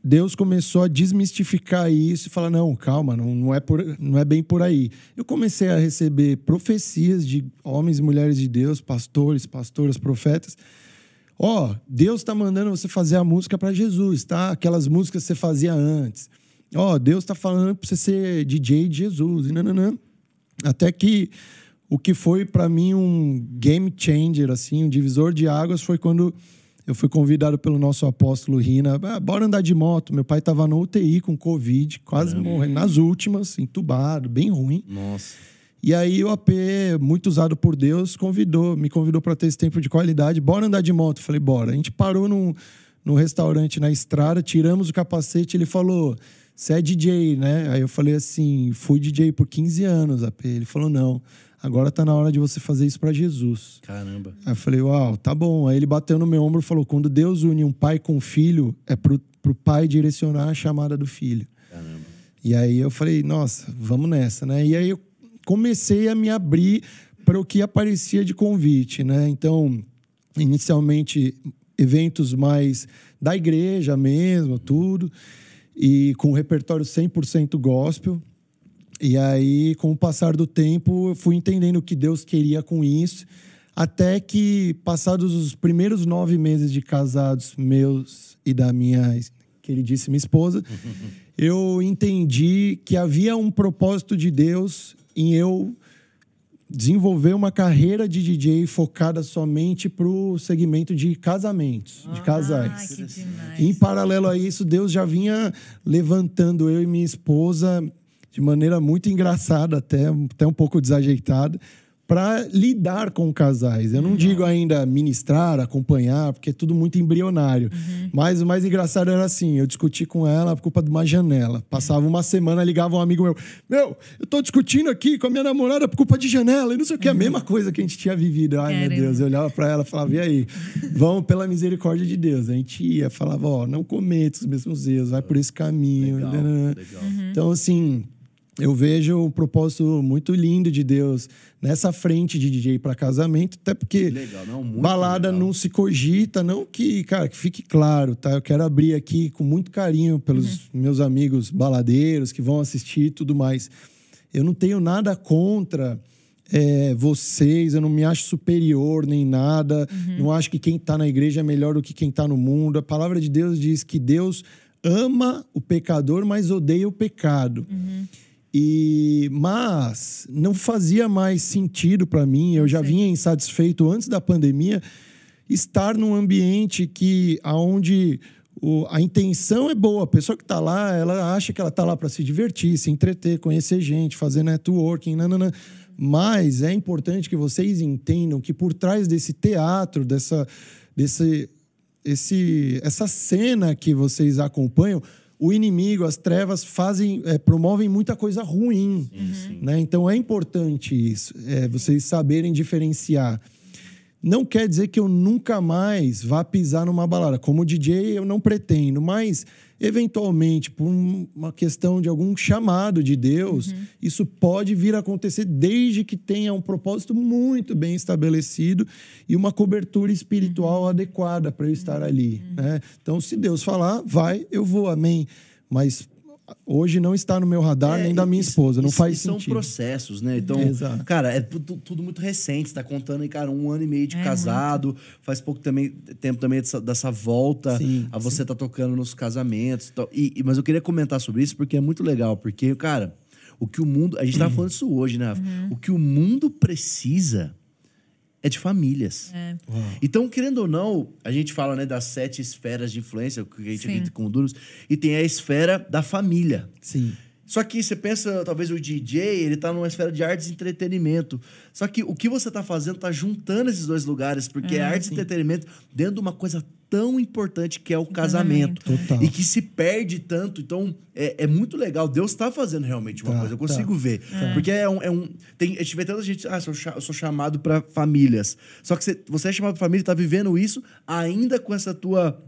Deus começou a desmistificar isso e falar: não, calma, não é bem por aí. Eu comecei a receber profecias de homens e mulheres de Deus, pastores, pastoras, profetas. Deus está mandando você fazer a música para Jesus, tá? Aquelas músicas que você fazia antes. Deus está falando para você ser DJ de Jesus. E não. Até que o que foi para mim um game changer, assim, um divisor de águas, foi quando eu fui convidado pelo nosso apóstolo Rina. Bora andar de moto. Meu pai estava no UTI com Covid, quase morrendo, nas últimas, entubado, bem ruim. Nossa. E aí o AP, muito usado por Deus, me convidou para ter esse tempo de qualidade. Bora andar de moto. Eu falei: bora. A gente parou num restaurante na estrada, tiramos o capacete. Ele falou: você é DJ, né? Aí eu falei assim: fui DJ por 15 anos, AP. Ele falou: não. Agora tá na hora de você fazer isso para Jesus. Caramba. Aí eu falei: uau, tá bom. Aí ele bateu no meu ombro e falou: quando Deus une um pai com um filho, é pro pai direcionar a chamada do filho. Caramba. E aí eu falei: nossa, vamos nessa, né? E aí eu comecei a me abrir para o que aparecia de convite, né? Então, inicialmente, eventos mais da igreja mesmo, tudo. E com repertório 100% gospel. E aí, com o passar do tempo, eu fui entendendo o que Deus queria com isso. Até que, passados os primeiros 9 meses de casados meus e da minha queridíssima esposa, eu entendi que havia um propósito de Deus em eu desenvolver uma carreira de DJ focada somente para o segmento de casamentos, de casais. Que demais. Em paralelo a isso, Deus já vinha levantando eu e minha esposa de maneira muito engraçada, até um pouco desajeitada, para lidar com casais. Eu não digo ainda ministrar, acompanhar, porque é tudo muito embrionário. Mas o mais engraçado era assim: eu discuti com ela por culpa de uma janela. Passava uma semana, ligava um amigo meu, eu tô discutindo aqui com a minha namorada por culpa de janela, e não sei o que, a mesma coisa que a gente tinha vivido. Ai, Caramba. meu Deus, eu olhava para ela e falava: e aí? Vamos pela misericórdia de Deus. A gente ia, falava: não cometa os mesmos erros, vai por esse caminho. Legal. Então, assim, eu vejo um propósito muito lindo de Deus nessa frente de DJ para casamento, até porque Legal, não, muito balada legal. não se cogita, não que, cara, que fique claro, tá? Eu quero abrir aqui com muito carinho pelos meus amigos baladeiros que vão assistir e tudo mais. Eu não tenho nada contra vocês, eu não me acho superior nem nada, não acho que quem tá na igreja é melhor do que quem tá no mundo. A palavra de Deus diz que Deus ama o pecador, mas odeia o pecado. Mas não fazia mais sentido para mim, eu já vinha insatisfeito antes da pandemia, estar num ambiente onde a intenção é boa. A pessoa que está lá, ela acha que ela está lá para se divertir, se entreter, conhecer gente, fazer networking, mas é importante que vocês entendam que por trás desse teatro, essa cena que vocês acompanham, o inimigo, as trevas promovem muita coisa ruim. Né? Então é importante isso, vocês saberem diferenciar. Não quer dizer que eu nunca mais vá pisar numa balada. Como DJ eu não pretendo, mas eventualmente, por uma questão de algum chamado de Deus, isso pode vir a acontecer desde que tenha um propósito muito bem estabelecido e uma cobertura espiritual adequada para eu estar ali. Né? Então, se Deus falar, vai, eu vou, amém. Mas hoje não está no meu radar nem da minha esposa, não faz sentido. São processos, né? Então, Exato. Cara, é tudo muito recente. Você tá contando aí, cara, 1 ano e meio de casado. Muito. Faz pouco tempo também dessa volta a você tá tocando nos casamentos. Mas eu queria comentar sobre isso porque é muito legal. Porque, cara, o que o mundo... A gente tava falando isso hoje, né, Rafa? O que o mundo precisa é de famílias. Então, querendo ou não, a gente fala, né, das 7 esferas de influência, que a gente acredita com o Duros, e tem a esfera da família. Sim. Só que você pensa, talvez o DJ, ele tá numa esfera de artes e entretenimento. Só que o que você tá fazendo tá juntando esses dois lugares, porque é artes e entretenimento dentro de uma coisa tão importante que é o casamento. Total. E que se perde tanto. Então, é muito legal. Deus tá fazendo realmente uma coisa. Eu consigo ver. Porque a gente vê tanta gente... eu sou chamado para famílias. Só que você é chamado para família e tá vivendo isso ainda com essa tua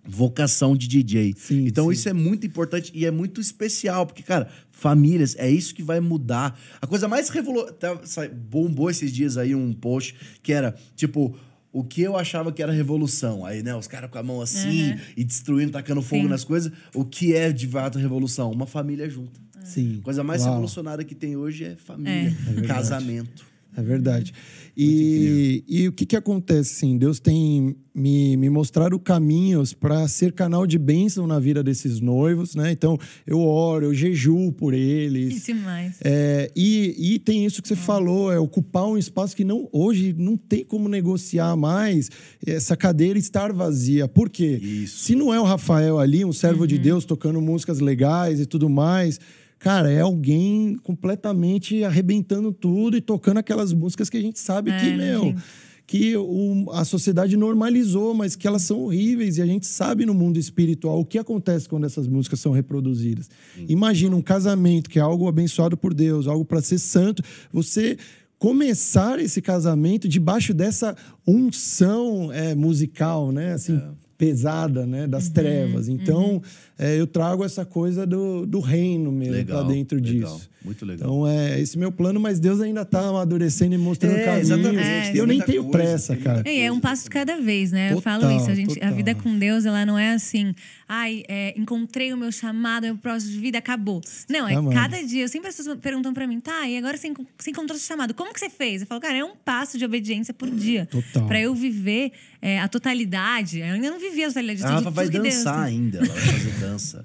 vocação de DJ. Sim, então, sim. isso é muito importante e é muito especial. Porque, cara, famílias, é isso que vai mudar. A coisa mais revolucionária... Bombou esses dias aí um post que era, tipo... O que eu achava que era revolução. Aí, né, os caras com a mão assim e destruindo, tacando fogo nas coisas. O que é de fato revolução? Uma família junta. Sim. A coisa mais revolucionária que tem hoje é família, casamento. É verdade. E o que acontece, assim? Deus tem me mostrado caminhos para ser canal de bênção na vida desses noivos, né? Então, eu oro, eu jejuo por eles. Demais. E tem isso que você falou, ocupar um espaço que hoje não tem como negociar mais essa cadeira estar vazia. Por quê? Isso. Se não é o Rafael ali, um servo de Deus, tocando músicas legais e tudo mais... Cara, é alguém completamente arrebentando tudo e tocando aquelas músicas que a gente sabe que a sociedade normalizou, mas que elas são horríveis. E a gente sabe no mundo espiritual o que acontece quando essas músicas são reproduzidas. Imagina um casamento que é algo abençoado por Deus, algo para ser santo. Você começar esse casamento debaixo dessa unção musical, né? Assim, pesada, né? Das trevas. Então, eu trago essa coisa do reino mesmo para dentro disso. Muito legal. Então, esse meu plano, mas Deus ainda está amadurecendo e mostrando caminhos. Exatamente. Eu nem tenho pressa, cara. É um passo de cada vez, né? Eu Total, falo isso. A total. vida com Deus, ela não é assim... encontrei o meu chamado, o meu propósito de vida, acabou. Não, cada dia... Eu sempre as pessoas perguntam pra mim, e agora você encontrou o seu chamado. Como que você fez? Eu falo, cara, é um passo de obediência por dia. Total. Pra eu viver a totalidade. Eu ainda não vivi a totalidade. A Rafa vai dançar ainda. Ela vai fazer dança.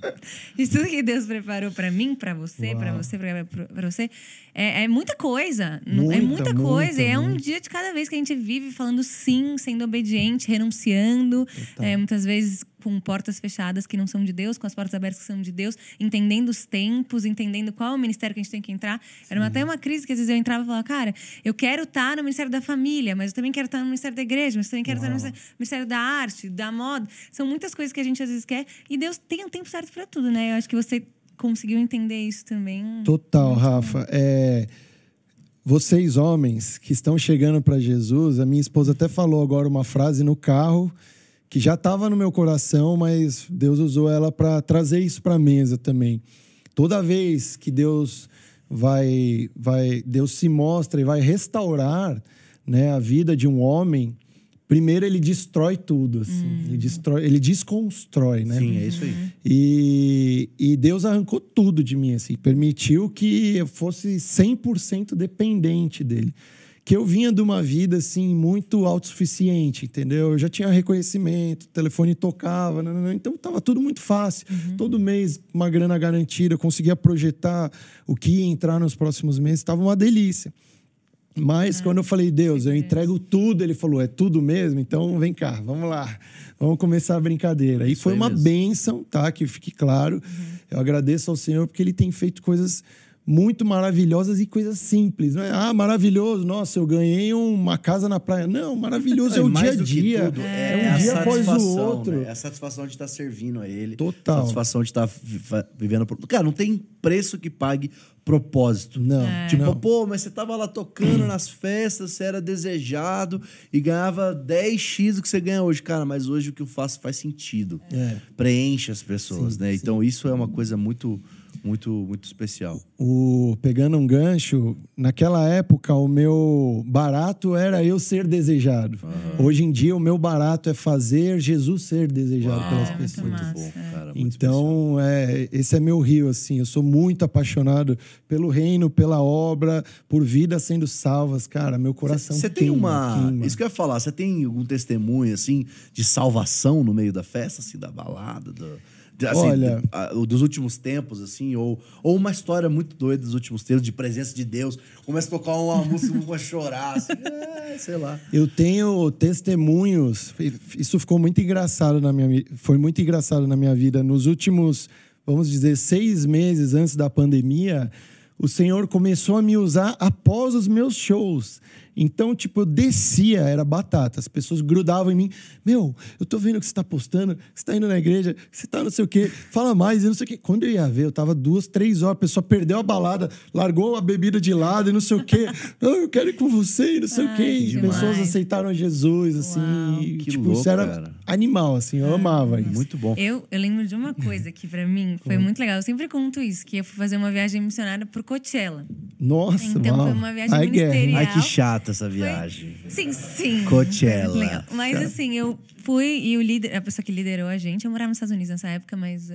De tudo que Deus preparou pra mim, pra você, pra você, é muita coisa. É muita coisa. E é um dia de cada vez que a gente vive falando sim, sendo obediente, renunciando. Muitas vezes com portas fechadas que não são de Deus, com as portas abertas que são de Deus, entendendo os tempos, entendendo qual é o ministério que a gente tem que entrar. Era até uma crise que às vezes eu entrava e falava, cara, eu quero estar no Ministério da Família, mas eu também quero estar no Ministério da Igreja, mas eu também quero estar no Ministério da Arte, da Moda. São muitas coisas que a gente às vezes quer e Deus tem um tempo certo para tudo, né? Eu acho que você conseguiu entender isso também. Total, Rafa. Vocês, homens, que estão chegando para Jesus, a minha esposa até falou agora uma frase no carro que já estava no meu coração, mas Deus usou ela para trazer isso para a mesa também. Toda vez que Deus Deus se mostra e vai restaurar, né, a vida de um homem, primeiro ele destrói tudo, assim. Ele desconstrói, né? Sim, é isso aí. E Deus arrancou tudo de mim, assim, permitiu que eu fosse 100% dependente dele. Que eu vinha de uma vida, assim, muito autossuficiente, entendeu? Eu já tinha reconhecimento, o telefone tocava, então estava tudo muito fácil. Todo mês, uma grana garantida, eu conseguia projetar o que ia entrar nos próximos meses, estava uma delícia. Mas quando eu falei, Deus, eu entrego tudo, ele falou, é tudo mesmo? Então, vem cá, vamos lá. Vamos começar a brincadeira. E foi uma bênção, tá? Que fique claro. Eu agradeço ao Senhor porque ele tem feito coisas muito maravilhosas e coisas simples. Não é, maravilhoso, nossa, eu ganhei uma casa na praia. Não, maravilhoso é o dia a dia. É um dia após o outro. Né? É a satisfação de estar servindo a ele. Total. A satisfação de estar vivendo... Cara, não tem preço que pague propósito. Não. Tipo, mas você tava lá tocando nas festas, você era desejado e ganhava 10x do que você ganha hoje. Cara, mas hoje o que eu faço faz sentido. Preenche as pessoas, né? Então, isso é uma coisa muito especial. Pegando um gancho, naquela época o meu barato era eu ser desejado. Hoje em dia o meu barato é fazer Jesus ser desejado pelas pessoas. Muito bom, cara. Então, esse é meu rio, assim. Eu sou muito apaixonado pelo reino, pela obra, por vidas sendo salvas. Cara, meu coração Você tem queima. Isso que eu ia falar. Você tem algum testemunho, assim, de salvação no meio da festa, assim, da balada, assim, olha, dos últimos tempos, assim, ou uma história muito doida dos últimos tempos, de presença de Deus, começa a tocar uma música, a chorar, assim, sei lá. Eu tenho testemunhos, isso ficou muito engraçado foi muito engraçado na minha vida. Nos últimos vamos dizer, 6 meses antes da pandemia, o Senhor começou a me usar após os meus shows. Então, tipo, eu descia, era batata. As pessoas grudavam em mim. Meu, eu tô vendo que você tá postando, que você tá indo na igreja, que você tá não sei o quê. Fala mais, e não sei o quê. Quando eu ia ver, eu tava 2, 3 horas, a pessoa perdeu a balada, largou a bebida de lado e não sei o quê. Não, eu quero ir com você e não sei o quê. E as pessoas aceitaram Jesus, assim. E, que tipo, louco, isso era cara. Animal, assim. Eu amava isso. Muito bom. Eu lembro de uma coisa que pra mim foi muito legal. Eu sempre conto isso, que eu fui fazer uma viagem missionária pro Coachella. Nossa, Então uau. foi uma viagem ministerial. Ai, que chata essa viagem. Sim. Coachella. Legal. Mas assim, eu fui e o líder, a pessoa que liderou a gente, eu morava nos Estados Unidos nessa época, mas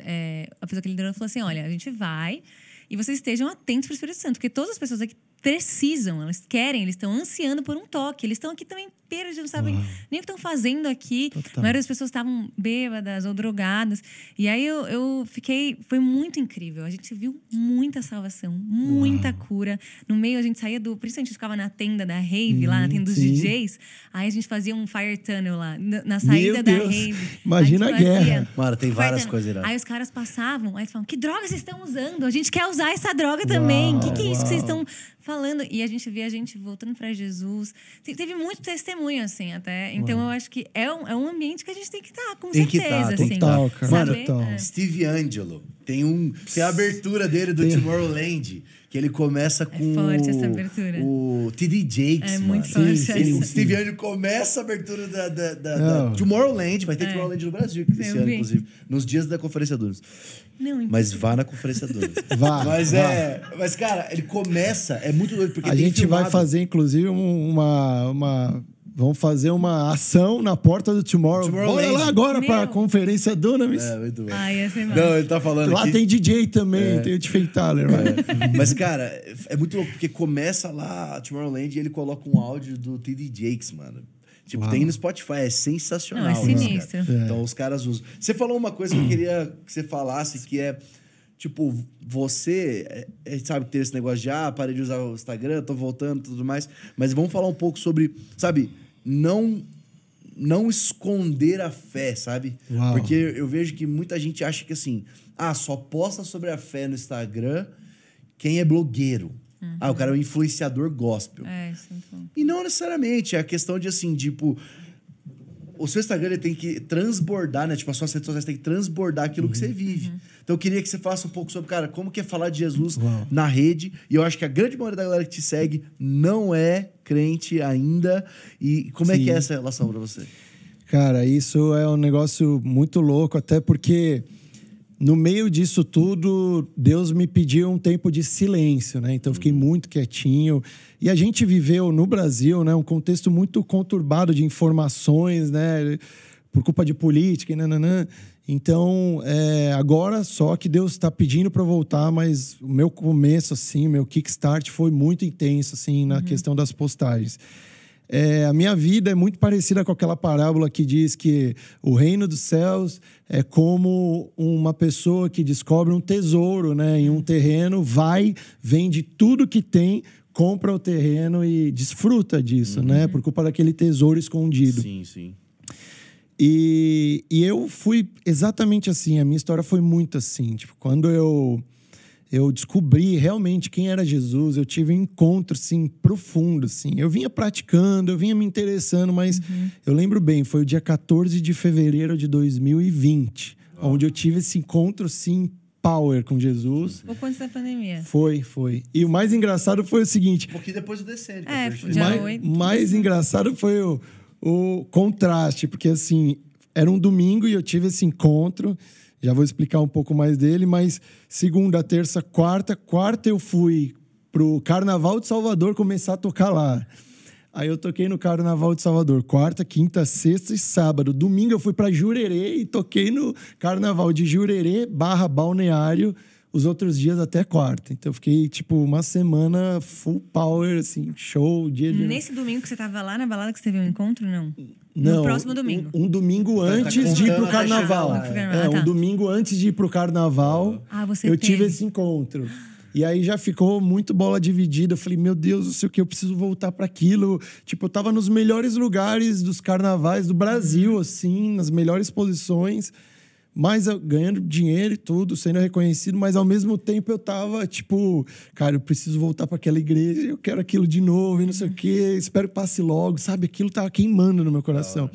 a pessoa que liderou falou assim: olha, a gente vai e vocês estejam atentos pro Espírito Santo, porque todas as pessoas aqui precisam, elas querem, eles estão ansiando por um toque. Eles estão aqui também perdidos, não sabem nem o que estão fazendo aqui. Total. A maioria das pessoas estavam bêbadas ou drogadas. E aí eu fiquei... Foi muito incrível. A gente viu muita salvação, muita cura. No meio, a gente saía do... Por isso a gente ficava na tenda da rave, lá na tenda dos DJs. Aí a gente fazia um fire tunnel lá, na saída da rave. Imagina a guerra. Mano, tem várias coisas iradas. Aí os caras passavam, aí falavam: que droga vocês estão usando? A gente quer usar essa droga também. O que é isso que vocês estão falando? E a gente via a gente voltando para Jesus. Teve muito testemunho, assim, até. Então, eu acho que é um ambiente que a gente tem que estar, com certeza. Tem que estar, assim. cara. Sabe? Mano, total. Steve Angelo. Tem a abertura dele do Tomorrowland, que ele começa com forte essa abertura. o T.D. Jakes, É mano. muito forte. O Steve Angelo começa a abertura da Tomorrowland. Vai ter Tomorrowland no Brasil esse ano, inclusive. Nos dias da Conferência Dunas. Não, Mas vá na Conferência Dunas. Vá. Mas, cara, ele começa... É muito doido, porque A gente vai fazer, inclusive, vamos fazer uma ação na porta do Tomorrowland. Bora lá agora pra Conferência Dunamis. É, muito bom. Ai, ia ser massa. Não, ele tá falando Lá aqui... tem DJ também, tem o T. Thaler. Mas, cara, é muito louco, porque começa lá a Tomorrowland e ele coloca um áudio do T.D. Jakes, mano. Tipo, tem no Spotify, é sensacional. Não, é sinistro. Cara. Então, os caras usam. Você falou uma coisa que eu queria que você falasse, que é... Tipo, você... sabe que tem esse negócio de... parei de usar o Instagram, tô voltando e tudo mais. Mas vamos falar um pouco sobre... Sabe, não esconder a fé, sabe? Uau. Porque eu vejo que muita gente acha que, assim... só posta sobre a fé no Instagram quem é blogueiro. O cara é um influenciador gospel. Isso é muito bom. E não necessariamente. É a questão de, assim, tipo... O seu Instagram ele tem que transbordar, né? Tipo, as suas redes sociais têm que transbordar aquilo que você vive. Então, eu queria que você falasse um pouco sobre, cara, como que é falar de Jesus na rede. E eu acho que a grande maioria da galera que te segue não é crente ainda. E como é que é essa relação pra você? Cara, isso é um negócio muito louco, até porque no meio disso tudo, Deus me pediu um tempo de silêncio, né? Então, eu fiquei muito quietinho. E a gente viveu no Brasil, né, um contexto muito conturbado de informações, né? Por culpa de política e nananã. Então, agora só que Deus está pedindo para eu voltar, mas o meu começo, assim, meu kickstart foi muito intenso, assim, na questão das postagens. A minha vida é muito parecida com aquela parábola que diz que o reino dos céus é como uma pessoa que descobre um tesouro, né, em um terreno, vende tudo que tem, compra o terreno e desfruta disso, né, por culpa daquele tesouro escondido. Sim, sim. E eu fui exatamente assim, a minha história foi muito assim. Tipo, quando eu descobri realmente quem era Jesus, eu tive um encontro, assim, profundo, assim. Eu vinha praticando, eu vinha me interessando, mas eu lembro bem, foi o dia 14 de fevereiro de 2020, onde eu tive esse encontro, assim, power com Jesus. Pouco antes da pandemia. Foi. E o mais engraçado foi o seguinte... Um pouquinho depois do Descende. Mais engraçado foi o contraste, porque, assim, era um domingo e eu tive esse encontro... Já vou explicar um pouco mais dele, mas segunda, terça, quarta eu fui pro Carnaval de Salvador começar a tocar lá. Aí eu toquei no Carnaval de Salvador, quarta, quinta, sexta e sábado. Domingo eu fui para Jurerê e toquei no Carnaval de Jurerê / Balneário, os outros dias até quarta. Então eu fiquei, tipo, uma semana full power, assim, show, dia de... Nesse domingo que você tava lá na balada que você teve um encontro, não? Não, no próximo domingo. Um domingo antes de ir pro Carnaval. Um Tá. domingo antes de ir pro Carnaval, eu tive esse encontro. E aí já ficou muito bola dividida. Eu falei, meu Deus, não sei o que, eu preciso voltar para aquilo. Tipo, eu tava nos melhores lugares dos carnavais do Brasil, assim, nas melhores posições. Mas eu ganhando dinheiro e tudo, sendo reconhecido, mas ao mesmo tempo eu tava, tipo, cara, eu preciso voltar para aquela igreja, eu quero aquilo de novo e não sei o quê, espero que passe logo, sabe? Aquilo tava queimando no meu coração.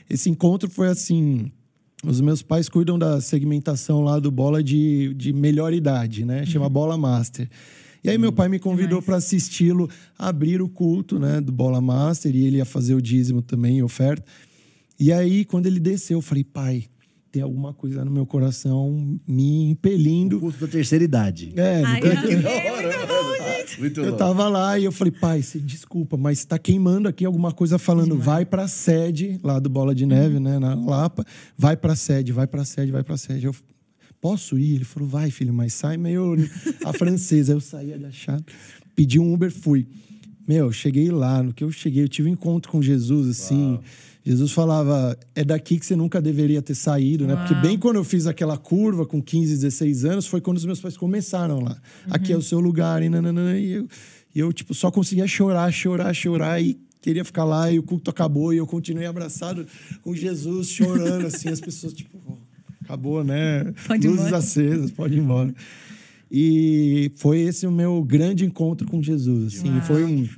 Esse encontro foi assim... Os meus pais cuidam da segmentação lá do bola de melhor idade, né? Chama Bola Master. E aí meu pai me convidou para assisti-lo abrir o culto, né, do Bola Master, e ele ia fazer o dízimo também, oferta. E aí, quando ele desceu, eu falei, pai... Tem alguma coisa no meu coração me impelindo. O culto da terceira idade. Muito eu tava lá e eu falei, pai, desculpa, mas tá queimando aqui alguma coisa falando, vai pra sede lá do Bola de Neve, né, na Lapa, vai pra sede, vai pra sede, vai pra sede. Eu, posso ir? Ele falou, vai, filho, mas sai meio a francesa. Eu saí agachado, pedi um Uber, fui. Cheguei lá, no que eu cheguei, eu tive um encontro com Jesus, assim... Uau. Jesus falava, é daqui que você nunca deveria ter saído, né? Porque bem quando eu fiz aquela curva com 15, 16 anos, foi quando os meus pais começaram lá. Aqui é o seu lugar, e eu tipo, só conseguia chorar, e queria ficar lá, e o culto acabou, e eu continuei abraçado com Jesus, chorando, assim, as pessoas, tipo, acabou, né? Luzes acesas, pode ir embora. E foi esse o meu grande encontro com Jesus, assim. Uau, foi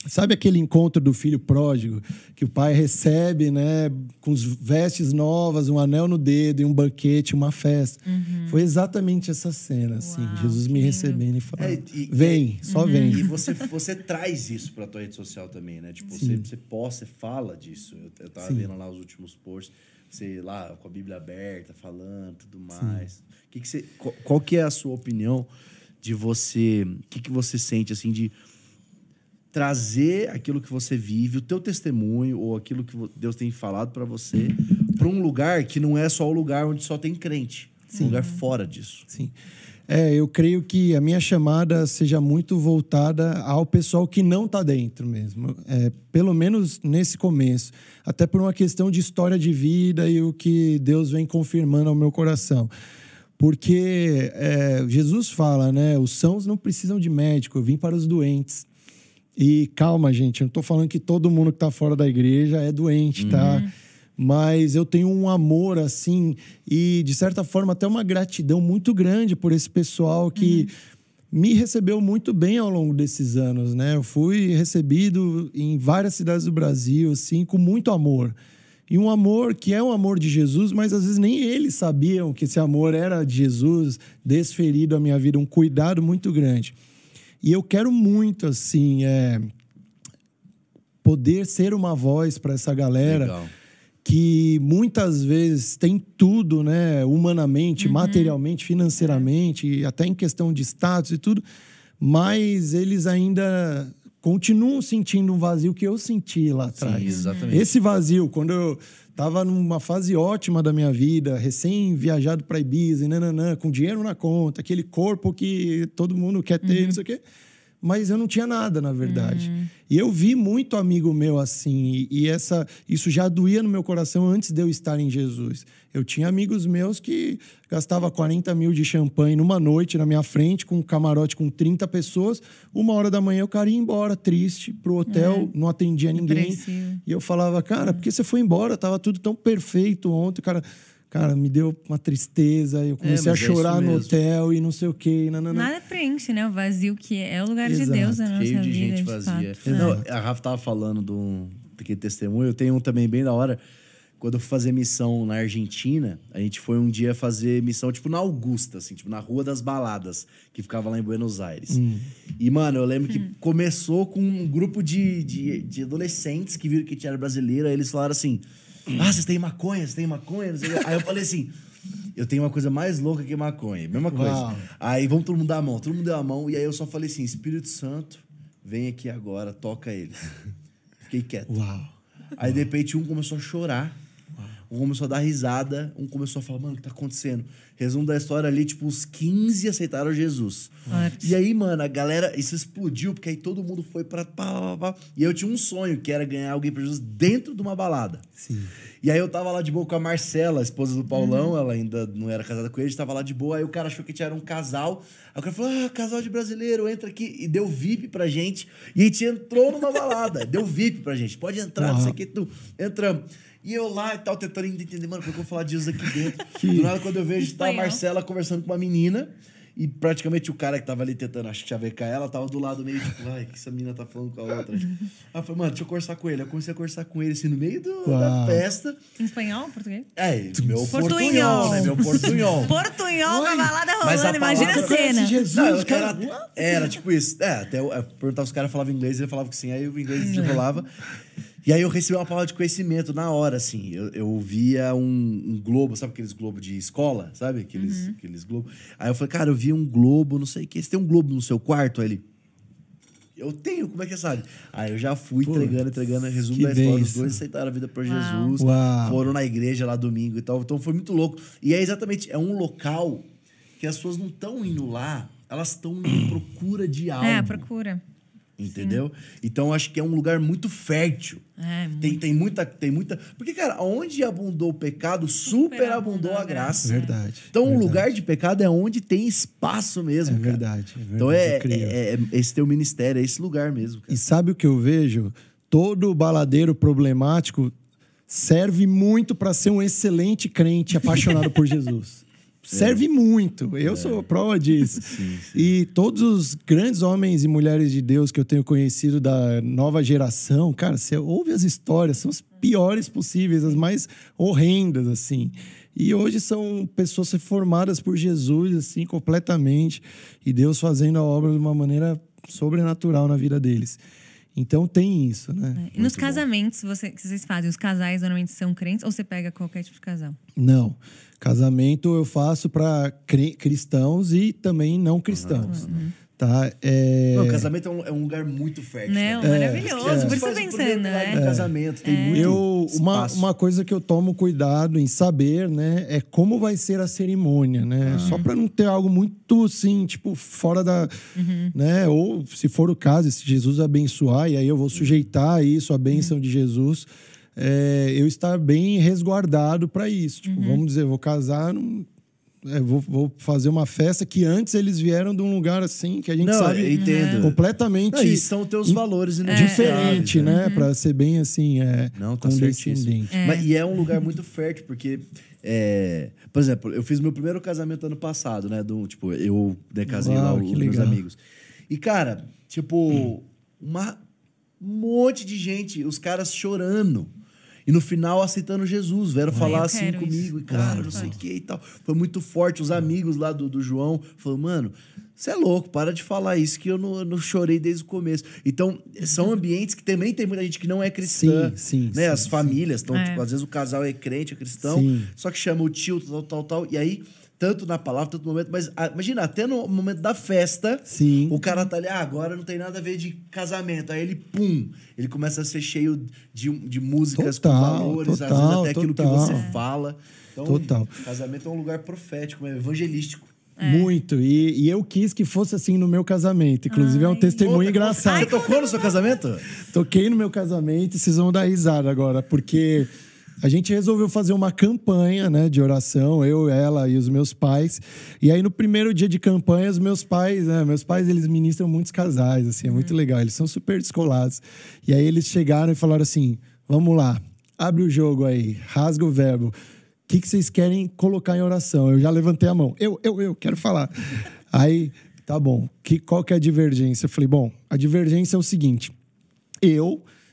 sabe aquele encontro do filho pródigo que o pai recebe, né, com vestes novas, um anel no dedo e um banquete, uma festa. Foi exatamente essa cena, assim. Uau, Jesus me recebendo e falando, vem, só vem. E você traz isso pra tua rede social também, né? Tipo, você posta, você fala disso. Eu tava vendo lá os últimos posts, você lá com a Bíblia aberta, falando, tudo mais. Qual que é a sua opinião de você... O que você sente, assim, de trazer aquilo que você vive, o teu testemunho, ou aquilo que Deus tem falado para você, para um lugar que não é só o lugar onde só tem crente. Um lugar fora disso. Sim. Eu creio que a minha chamada seja muito voltada ao pessoal que não está dentro mesmo. Pelo menos nesse começo. Até por uma questão de história de vida e o que Deus vem confirmando ao meu coração. Porque Jesus fala, né? Os sãos não precisam de médico, eu vim para os doentes. E calma, gente, eu não estou falando que todo mundo que está fora da igreja é doente, tá? Mas eu tenho um amor, assim, e de certa forma até uma gratidão muito grande por esse pessoal que me recebeu muito bem ao longo desses anos, né? Eu fui recebido em várias cidades do Brasil, assim, com muito amor. E um amor que é um amor de Jesus, mas às vezes nem eles sabiam que esse amor era de Jesus, desferido à minha vida, um cuidado muito grande. E eu quero muito, assim, poder ser uma voz para essa galera. Legal. Que muitas vezes tem tudo, né, humanamente, materialmente, financeiramente, e até em questão de status e tudo, mas eles ainda continuam sentindo um vazio que eu senti lá atrás. Sim, exatamente. Esse vazio, quando eu estava numa fase ótima da minha vida, recém-viajado para Ibiza, com dinheiro na conta, aquele corpo que todo mundo quer ter, não sei o quê. Mas eu não tinha nada, na verdade. E eu vi muito amigo meu assim, e isso já doía no meu coração antes de eu estar em Jesus. Eu tinha amigos meus que gastavam 40 mil de champanhe numa noite na minha frente, com um camarote com 30 pessoas. 1h da manhã o cara ia embora, triste, pro hotel, não atendia ninguém. E eu falava, cara, por que você foi embora? Tava tudo tão perfeito ontem, Cara, me deu uma tristeza, eu comecei a chorar no hotel e não sei o quê. Nada preenche, né? O vazio que é o lugar de Deus na nossa vida. Cheio de gente vazia. Não, a Rafa tava falando daquele testemunho, eu tenho um também bem da hora. Quando eu fui fazer missão na Argentina, a gente foi um dia fazer missão, tipo, na Augusta, assim, tipo, na Rua das Baladas, que ficava lá em Buenos Aires. E, mano, eu lembro que começou com um grupo de adolescentes que viram que era brasileira, aí eles falaram assim... vocês têm maconha? Aí eu falei assim, eu tenho uma coisa mais louca que maconha. Mesma coisa. Uau. Aí vamos todo mundo dar a mão. Todo mundo deu a mão. E aí eu só falei assim, Espírito Santo, vem aqui agora, toca eles. Fiquei quieto. Uau. Aí de repente um começou a chorar. Um começou a dar risada. Um começou a falar, mano, o que tá acontecendo? Resumo da história ali, tipo, os 15 aceitaram Jesus. E aí, mano, a galera... Isso explodiu, porque aí todo mundo foi pra... E eu tinha um sonho, que era ganhar alguém pra Jesus dentro de uma balada. Sim. E aí eu tava lá de boa com a Marcela, a esposa do Paulão. Ela ainda não era casada com ele, a gente tava lá de boa. Aí o cara achou que era um casal. Aí o cara falou, casal de brasileiro, entra aqui. E deu VIP pra gente. E a gente entrou numa balada. Deu VIP pra gente. Pode entrar, não sei o que. Entramos. E eu lá e tal, tentando entender, mano, como é que eu vou falar de Jesus aqui dentro? Do nada, quando eu vejo, tá a Marcela conversando com uma menina. E praticamente o cara que tava ali tentando chavecar ela tava do lado meio tipo, ai, o que essa menina tá falando com a outra? Aí eu falei, mano, deixa eu conversar com ele. Eu comecei a conversar com ele assim no meio da festa. Em espanhol? Português? Meu portunhol, né? Meu portunhol. Portunhol na balada Mas rolando, imagina a cena. Jesus, não, cara. era tipo isso. Até eu perguntava se os caras falavam inglês, ele falava que sim, aí o inglês desenrolava. E aí eu recebi uma palavra de conhecimento na hora, assim. Eu via um globo, sabe aqueles globos de escola? Sabe? Aqueles globos. Aí eu falei, cara, eu vi um globo, não sei o que. Você tem um globo no seu quarto? Aí ele... Eu tenho, como é que você sabe? Aí eu já fui entregando resumo da história. Os dois aceitaram a vida por Jesus. Foram na igreja lá domingo e tal. Então foi muito louco. E é exatamente, é um local que as pessoas não estão indo lá, elas estão em procura de algo. Procura. Entendeu? Sim. Então, acho que é um lugar muito fértil. Tem muita... Porque, cara, onde abundou o pecado, superabundou a graça. Verdade. Então, o lugar de pecado é onde tem espaço mesmo, cara. Verdade. Então, esse teu ministério, é esse lugar mesmo, cara. E sabe o que eu vejo? Todo baladeiro problemático serve muito para ser um excelente crente apaixonado por Jesus. Serve muito. Eu sou prova disso. Sim. E todos os grandes homens e mulheres de Deus que eu tenho conhecido da nova geração, cara, você ouve as histórias, são as piores possíveis, as mais horrendas, assim. E hoje são pessoas reformadas por Jesus, assim, completamente. E Deus fazendo a obra de uma maneira sobrenatural na vida deles. Então tem isso, né? E nos casamentos que vocês fazem, os casais normalmente são crentes ou você pega qualquer tipo de casal? Não. Casamento eu faço para cristãos e também não cristãos. Tá? Não, casamento é um lugar muito fértil. Não, maravilhoso. Por isso eu pensando, né? Casamento, tem muito espaço. Uma coisa que eu tomo cuidado em saber, né, é como vai ser a cerimônia, né? Só para não ter algo muito, assim, tipo, fora da... né? Ou, se for o caso, se Jesus abençoar, e aí eu vou sujeitar isso, a bênção de Jesus, eu estar bem resguardado para isso. Tipo, vamos dizer, eu vou casar... vou fazer uma festa que antes eles vieram de um lugar assim que a gente sabe completamente. Não, e são teus valores diferente, né? Pra ser bem assim, não, tá condescendente. E é um lugar muito fértil, porque, por exemplo, eu fiz meu primeiro casamento ano passado, né? Eu casei lá os meus amigos. E, cara, tipo, um monte de gente, os caras chorando. E no final, aceitando Jesus. Vieram falar assim comigo. E, cara, não sei o que e tal. Foi muito forte. Os amigos lá do João falaram, mano, você é louco, para de falar isso, que eu não chorei desde o começo. Então, são ambientes que também tem muita gente que não é cristã. Sim, né? As famílias estão, tipo, às vezes o casal é crente, é cristão, só que chama o tio, tal. E aí... Tanto na palavra, tanto no momento. Mas imagina, até no momento da festa, o cara tá ali, agora não tem nada a ver de casamento. Aí ele começa a ser cheio de músicas com valores, às vezes até aquilo que você fala. Então, casamento é um lugar profético, evangelístico. Muito. E eu quis que fosse assim no meu casamento. Inclusive, é um testemunho engraçado. Você tocou no seu casamento? Toquei no meu casamento e vocês vão dar risada agora, porque... A gente resolveu fazer uma campanha, né, de oração, eu, ela e os meus pais. E aí, no primeiro dia de campanha, os meus pais, eles ministram muitos casais, assim, é muito legal. Eles são super descolados. E aí, eles chegaram e falaram assim, vamos lá, abre o jogo aí, rasga o verbo. O que vocês querem colocar em oração? Eu já levantei a mão. Eu quero falar. Aí, tá bom. Qual que é a divergência? Eu falei, bom, a divergência é o seguinte.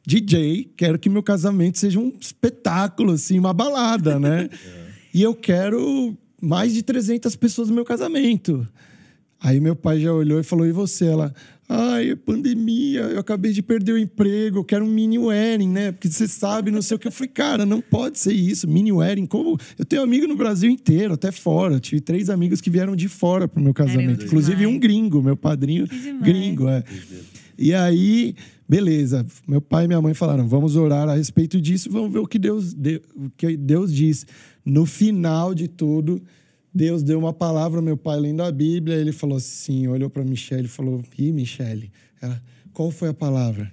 DJ, quero que meu casamento seja um espetáculo, assim, uma balada, né? E eu quero mais de 300 pessoas no meu casamento. Aí meu pai já olhou e falou, e você? Ela, é pandemia, eu acabei de perder o emprego, eu quero um mini wedding, né? Porque você sabe, não sei o que. Eu falei, cara, não pode ser isso, mini wedding. Como? Eu tenho amigo no Brasil inteiro, até fora. Eu tive 3 amigos que vieram de fora pro meu casamento. Inclusive um gringo, meu padrinho gringo, E aí... Beleza, meu pai e minha mãe falaram, vamos orar a respeito disso, vamos ver o que Deus diz. No final de tudo, Deus deu uma palavra ao meu pai lendo a Bíblia, ele falou assim, olhou para Michele e falou, Michele, qual foi a palavra?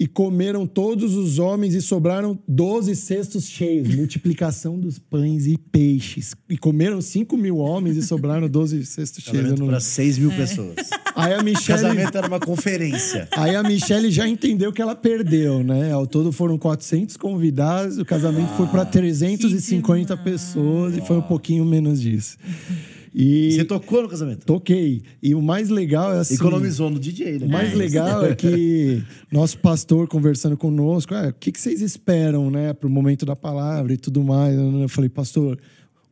E comeram todos os homens e sobraram 12 cestos cheios. Multiplicação dos pães e peixes. E comeram 5.000 homens e sobraram 12 cestos cheios. Casamento para 6.000 pessoas. Aí a O Michelle... casamento era uma conferência. Aí a Michelle já entendeu que ela perdeu, né? Ao todo foram 400 convidados, o casamento foi para 350 pessoas e foi um pouquinho menos disso. E Você tocou no casamento? toquei. E o mais legal é assim... Economizou no DJ, né? O mais legal é que nosso pastor conversando conosco, o que vocês esperam, né, para o momento da palavra e tudo mais. Eu falei, pastor,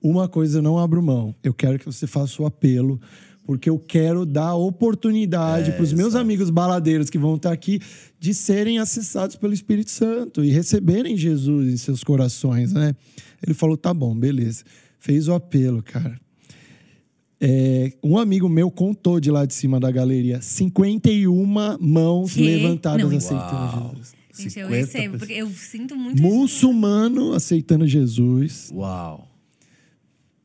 uma coisa eu não abro mão. Eu quero que você faça o apelo, porque eu quero dar oportunidade para os meus amigos baladeiros que vão estar aqui de serem acessados pelo Espírito Santo e receberem Jesus em seus corações, né? Ele falou, tá bom, beleza. Fez o apelo, cara. Um amigo meu contou de lá de cima da galeria 51 mãos levantadas aceitando Jesus. Gente, eu recebo, porque eu sinto muito Muçulmano aceitando Jesus. Uau.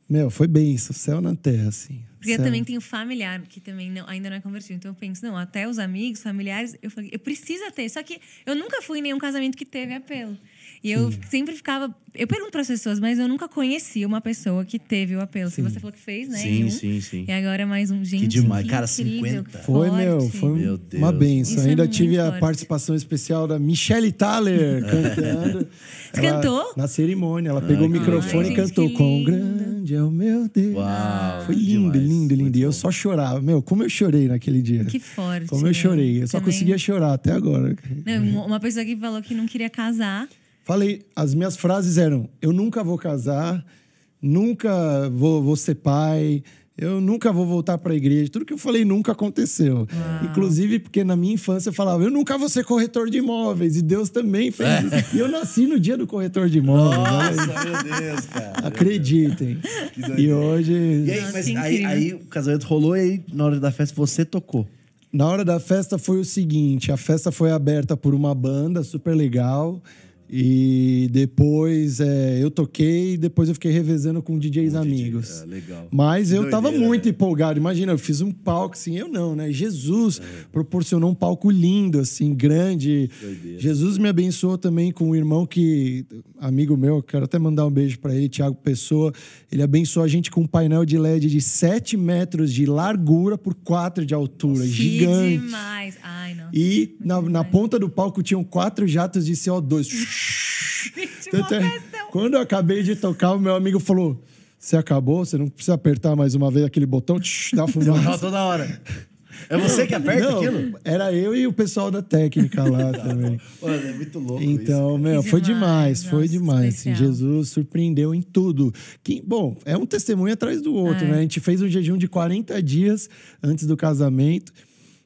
Meu, foi bênção, céu na terra, assim. Porque eu também tenho familiar que também ainda não é convertido. Então eu penso, não, até os amigos, familiares, eu falei, eu preciso ter. Só que eu nunca fui em nenhum casamento que teve apelo. E eu sempre ficava... Eu pergunto para as pessoas, mas eu nunca conheci uma pessoa que teve o apelo. Se você falou que fez, né? Sim. E agora mais um. Gente, Que demais. Cara, incrível, 50. Foi, Meu Deus. uma benção. Isso Ainda é tive muito a forte. participação especial da Michelle Thaler cantando. Você cantou? Na cerimônia. Ela pegou o microfone e gente, cantou que com lindo. grande é o meu Deus. Uau. Foi lindo, demais. lindo. Muito E eu bom. só chorava. Meu, como eu chorei naquele dia. Que forte. Como eu chorei. Eu só Também. conseguia chorar até agora. Não, uma pessoa que falou que não queria casar. Falei, as minhas frases eram: eu nunca vou casar, nunca vou ser pai, eu nunca vou voltar para a igreja. Tudo que eu falei nunca aconteceu. Inclusive, porque na minha infância eu falava: eu nunca vou ser corretor de imóveis. E Deus também fez isso. E eu nasci no dia do corretor de imóveis. Nossa, né? meu Deus, cara. Acreditem. E hoje. E aí, Nossa, mas incrível. aí o casamento rolou e aí, na hora da festa, você tocou. Na hora da festa foi o seguinte: a festa foi aberta por uma banda super legal. E depois eu toquei e depois eu fiquei revezando com DJs amigos. Legal. Mas eu tava Doideira, muito né? empolgado. Imagina, eu fiz um palco assim, eu não, né? Jesus proporcionou um palco lindo, assim, grande. Doideira. Jesus me abençoou também com um irmão que, amigo meu, quero até mandar um beijo pra ele, Thiago Pessoa. Ele abençoou a gente com um painel de LED de 7 metros de largura por 4 de altura. Gigante. Que demais. Ai, não. E na ponta do palco tinham 4 jatos de CO2. Tanto é, quando eu acabei de tocar, o meu amigo falou: você acabou? Você não precisa apertar mais uma vez aquele botão? Dá Tocava fumaça. toda hora. É você que aperta Não, aquilo? era eu e o pessoal da técnica lá também. Mano, é muito louco Então, isso. meu, Que foi demais, demais, foi nossa, demais. Assim, especial. Jesus surpreendeu em tudo. Bom, é um testemunho atrás do outro, né? A gente fez um jejum de 40 dias antes do casamento.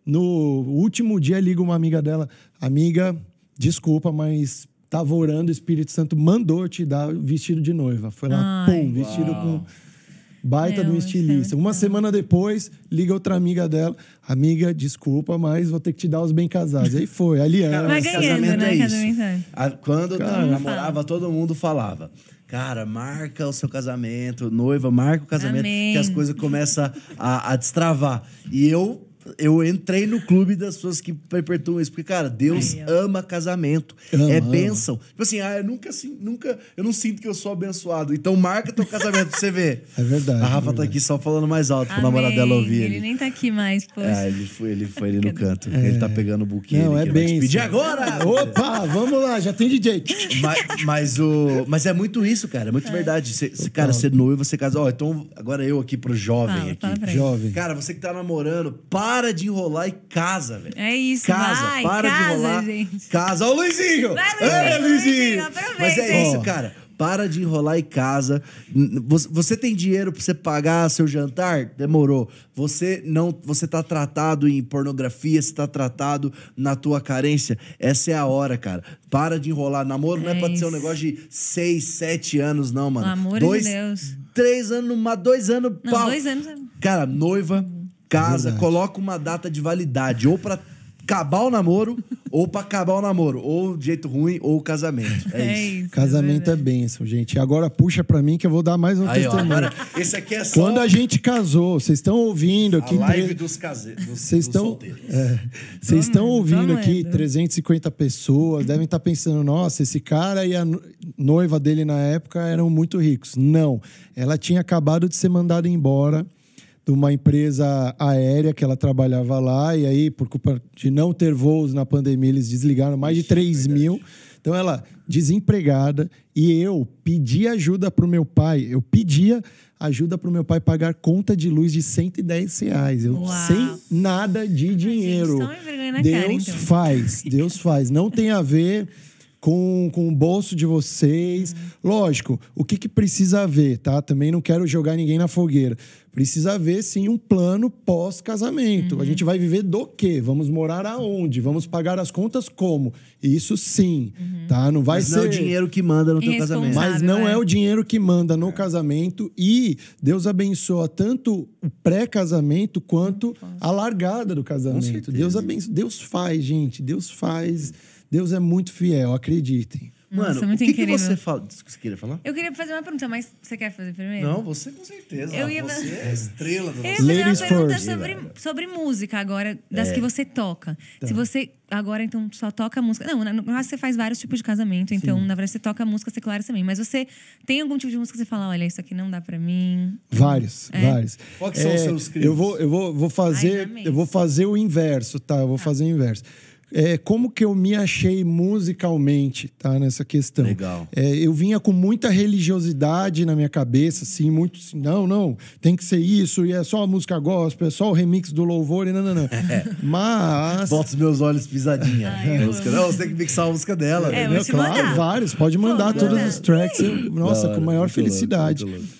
No último dia, liga uma amiga dela: amiga, desculpa, mas tava orando, o Espírito Santo mandou te dar o vestido de noiva. Foi lá, Ai. pum, vestido com baita de um Meu, isso é estilista. muito Uma bom. semana depois, liga outra amiga dela: amiga, desculpa, mas vou ter que te dar os bem casados. Aí foi, aliança. Cara, Vai mas ganhando, casamento né? é isso. Casamento é. Quando eu Cara, namorava, todo mundo falava: cara, marca o seu casamento, noiva, marca o casamento, Amém. que as coisas começam a destravar. E eu entrei no clube das pessoas que perpetuam isso. Porque, cara, Deus Aí, ó. ama casamento. Ama, é ama. bênção. Tipo assim, eu não sinto que eu sou abençoado. Então marca teu casamento pra você ver. É verdade, A Rafa é tá verdade. aqui só falando mais alto pro Amém. namorado dela ouvir. Ele nem tá aqui mais, poxa. Ele foi ali no canto. Ele tá pegando o buquê. Não, ele é que vai te bem pedir isso. agora! Opa, vamos lá, já tem DJ. Mas é muito isso, cara. É muito verdade. Cara, ser noivo, você casa. Ó, então agora eu aqui pro jovem Fala pra ele. Jovem. Cara, você que tá namorando, para de enrolar e casa, velho. É isso, Casa, vai, para de casa, enrolar. gente. Casa. Ó, o Luizinho! Vai, Luizinho, aproveita. Mas é isso, Ó. cara. Para de enrolar e casa. Você tem dinheiro pra você pagar seu jantar? Demorou. Você tá tratado em pornografia, você tá tratado na tua carência. Essa é a hora, cara. Para de enrolar. Namoro não é pra ser um isso. negócio de 6, 7 anos, não, mano. Pelo amor de Deus. 3 anos, 2 anos, Não, pau. 2 anos. Cara, noiva, casa, Verdade. coloca uma data de validade. Ou pra acabar o namoro, ou pra acabar o namoro. Ou de jeito ruim, ou o casamento. É isso. Casamento é bênção, gente. E agora puxa pra mim que eu vou dar mais um Aí, ó, testemunho. agora, esse aqui é só Quando a gente casou, vocês estão ouvindo a aqui... live dos solteiros. Vocês estão ouvindo aqui lendo. 350 pessoas, devem estar pensando, nossa, esse cara e a noiva dele na época eram muito ricos. Não, ela tinha acabado de ser mandada embora de uma empresa aérea que ela trabalhava lá, e aí, por culpa de não ter voos na pandemia, eles desligaram mais de 3 mil. Então, ela, desempregada, e eu pedi ajuda para o meu pai. Eu pedia ajuda para o meu pai pagar conta de luz de R$110. Eu, Uau. sem nada de dinheiro. Gente, toma vergonha na Deus cara, então. faz, Deus faz. Não tem a ver com o bolso de vocês. Lógico, o que precisa haver, tá? Também não quero jogar ninguém na fogueira. Precisa haver, sim, um plano pós-casamento. A gente vai viver do quê? Vamos morar aonde? Vamos pagar as contas como? Isso sim, tá? Não vai Mas ser... não é o dinheiro que manda no teu casamento. Mas não é o dinheiro que manda no casamento, e Deus abençoa tanto o pré-casamento quanto a largada do casamento. Deus abençoa, Deus faz, gente, Deus faz. Deus é muito fiel, acreditem. Mano, Nossa, muito o que incrível. você fala? Você queria falar? Eu queria fazer uma pergunta, mas você quer fazer primeiro? Não, você com certeza. Eu ia- Você é a estrela do Eu ia nosso... fazer Ladies uma pergunta first. sobre música agora, das que você toca. Se você agora, então, só toca música... Não, no caso, você faz vários tipos de casamento. Então, na verdade, você toca música secular também. Mas você tem algum tipo de música que você fala, olha, isso aqui não dá pra mim? Vários. Qual que são os seus crimes? Eu vou fazer, Ai, eu vou fazer o inverso, tá? Eu vou fazer o inverso. Como que eu me achei musicalmente, tá? Nessa questão. Legal. Eu vinha com muita religiosidade na minha cabeça, assim, muito assim, não, tem que ser isso, e é só a música gospel, é só o remix do louvor, e não. Mas... Bota os meus olhos pisadinha. Ai, eu Música. amo. Não, você tem que mixar a música dela. É, né? vou te claro, mandar. vários, pode mandar Pô, todos manda. os tracks. Nossa, Da hora, com maior muito felicidade. louco, muito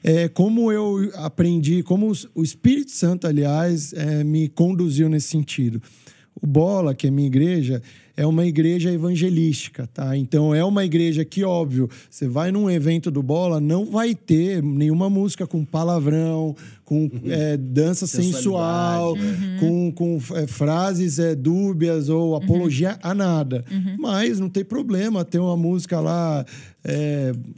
louco. Como eu aprendi, como o Espírito Santo, aliás, me conduziu nesse sentido. O Bola, que é minha igreja, é uma igreja evangelística, tá? Então, é uma igreja que, óbvio, você vai num evento do Bola, não vai ter nenhuma música com palavrão, com dança sensual, com frases dúbias ou apologia a nada. Mas não tem problema ter uma música lá,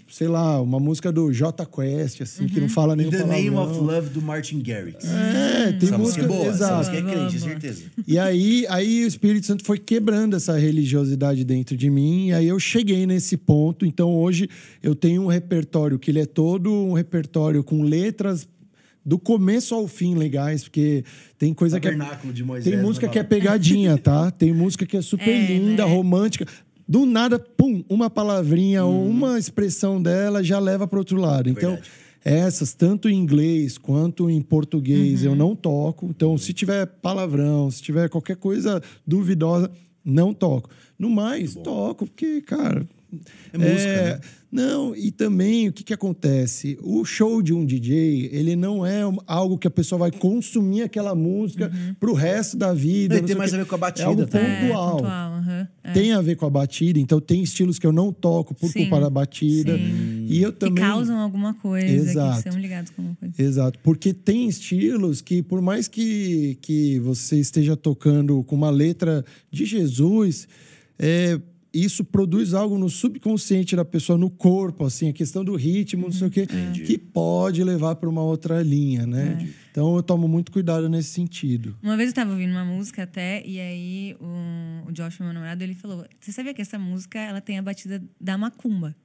sei lá, uma música do Jota Quest, assim, que não fala nem The palavrão. Name of Love, do Martin Garrix. Tem Essa música música... é boa. Essa Exato. música é crente, Boa. certeza. E aí o Espírito Santo foi quebrando essa religiosidade dentro de mim, e aí eu cheguei nesse ponto. Então hoje eu tenho um repertório que ele é todo um repertório com letras do começo ao fim legais, porque tem coisa que Tabernáculo de Moisés. tem música né, que é pegadinha, tá? Tem música que é super linda, né? romântica. Do nada, pum, uma palavrinha ou uma expressão dela já leva para outro lado. Então, Verdade. essas, tanto em inglês quanto em português, eu não toco. Então, se tiver palavrão, se tiver qualquer coisa duvidosa, não toco. No mais, toco, porque, cara... É música, né? Não, e também o que acontece? O show de um DJ, ele não é algo que a pessoa vai consumir aquela música pro resto da vida. Não, e não tem sei o mais quê. a ver com a batida É algo também. pontual. Aham. Tem a ver com a batida, então tem estilos que eu não toco por Sim, culpa da batida. sim. E eu Que também... causam alguma coisa, Exato. que são ligados com alguma coisa. Exato, porque tem estilos que, por mais que você esteja tocando com uma letra de Jesus, isso produz algo no subconsciente da pessoa, no corpo, assim, a questão do ritmo, não sei o quê, que pode levar para uma outra linha, né? Então eu tomo muito cuidado nesse sentido. Uma vez eu tava ouvindo uma música até, e aí o Josh, meu namorado, ele falou: você sabia que essa música ela tem a batida da macumba?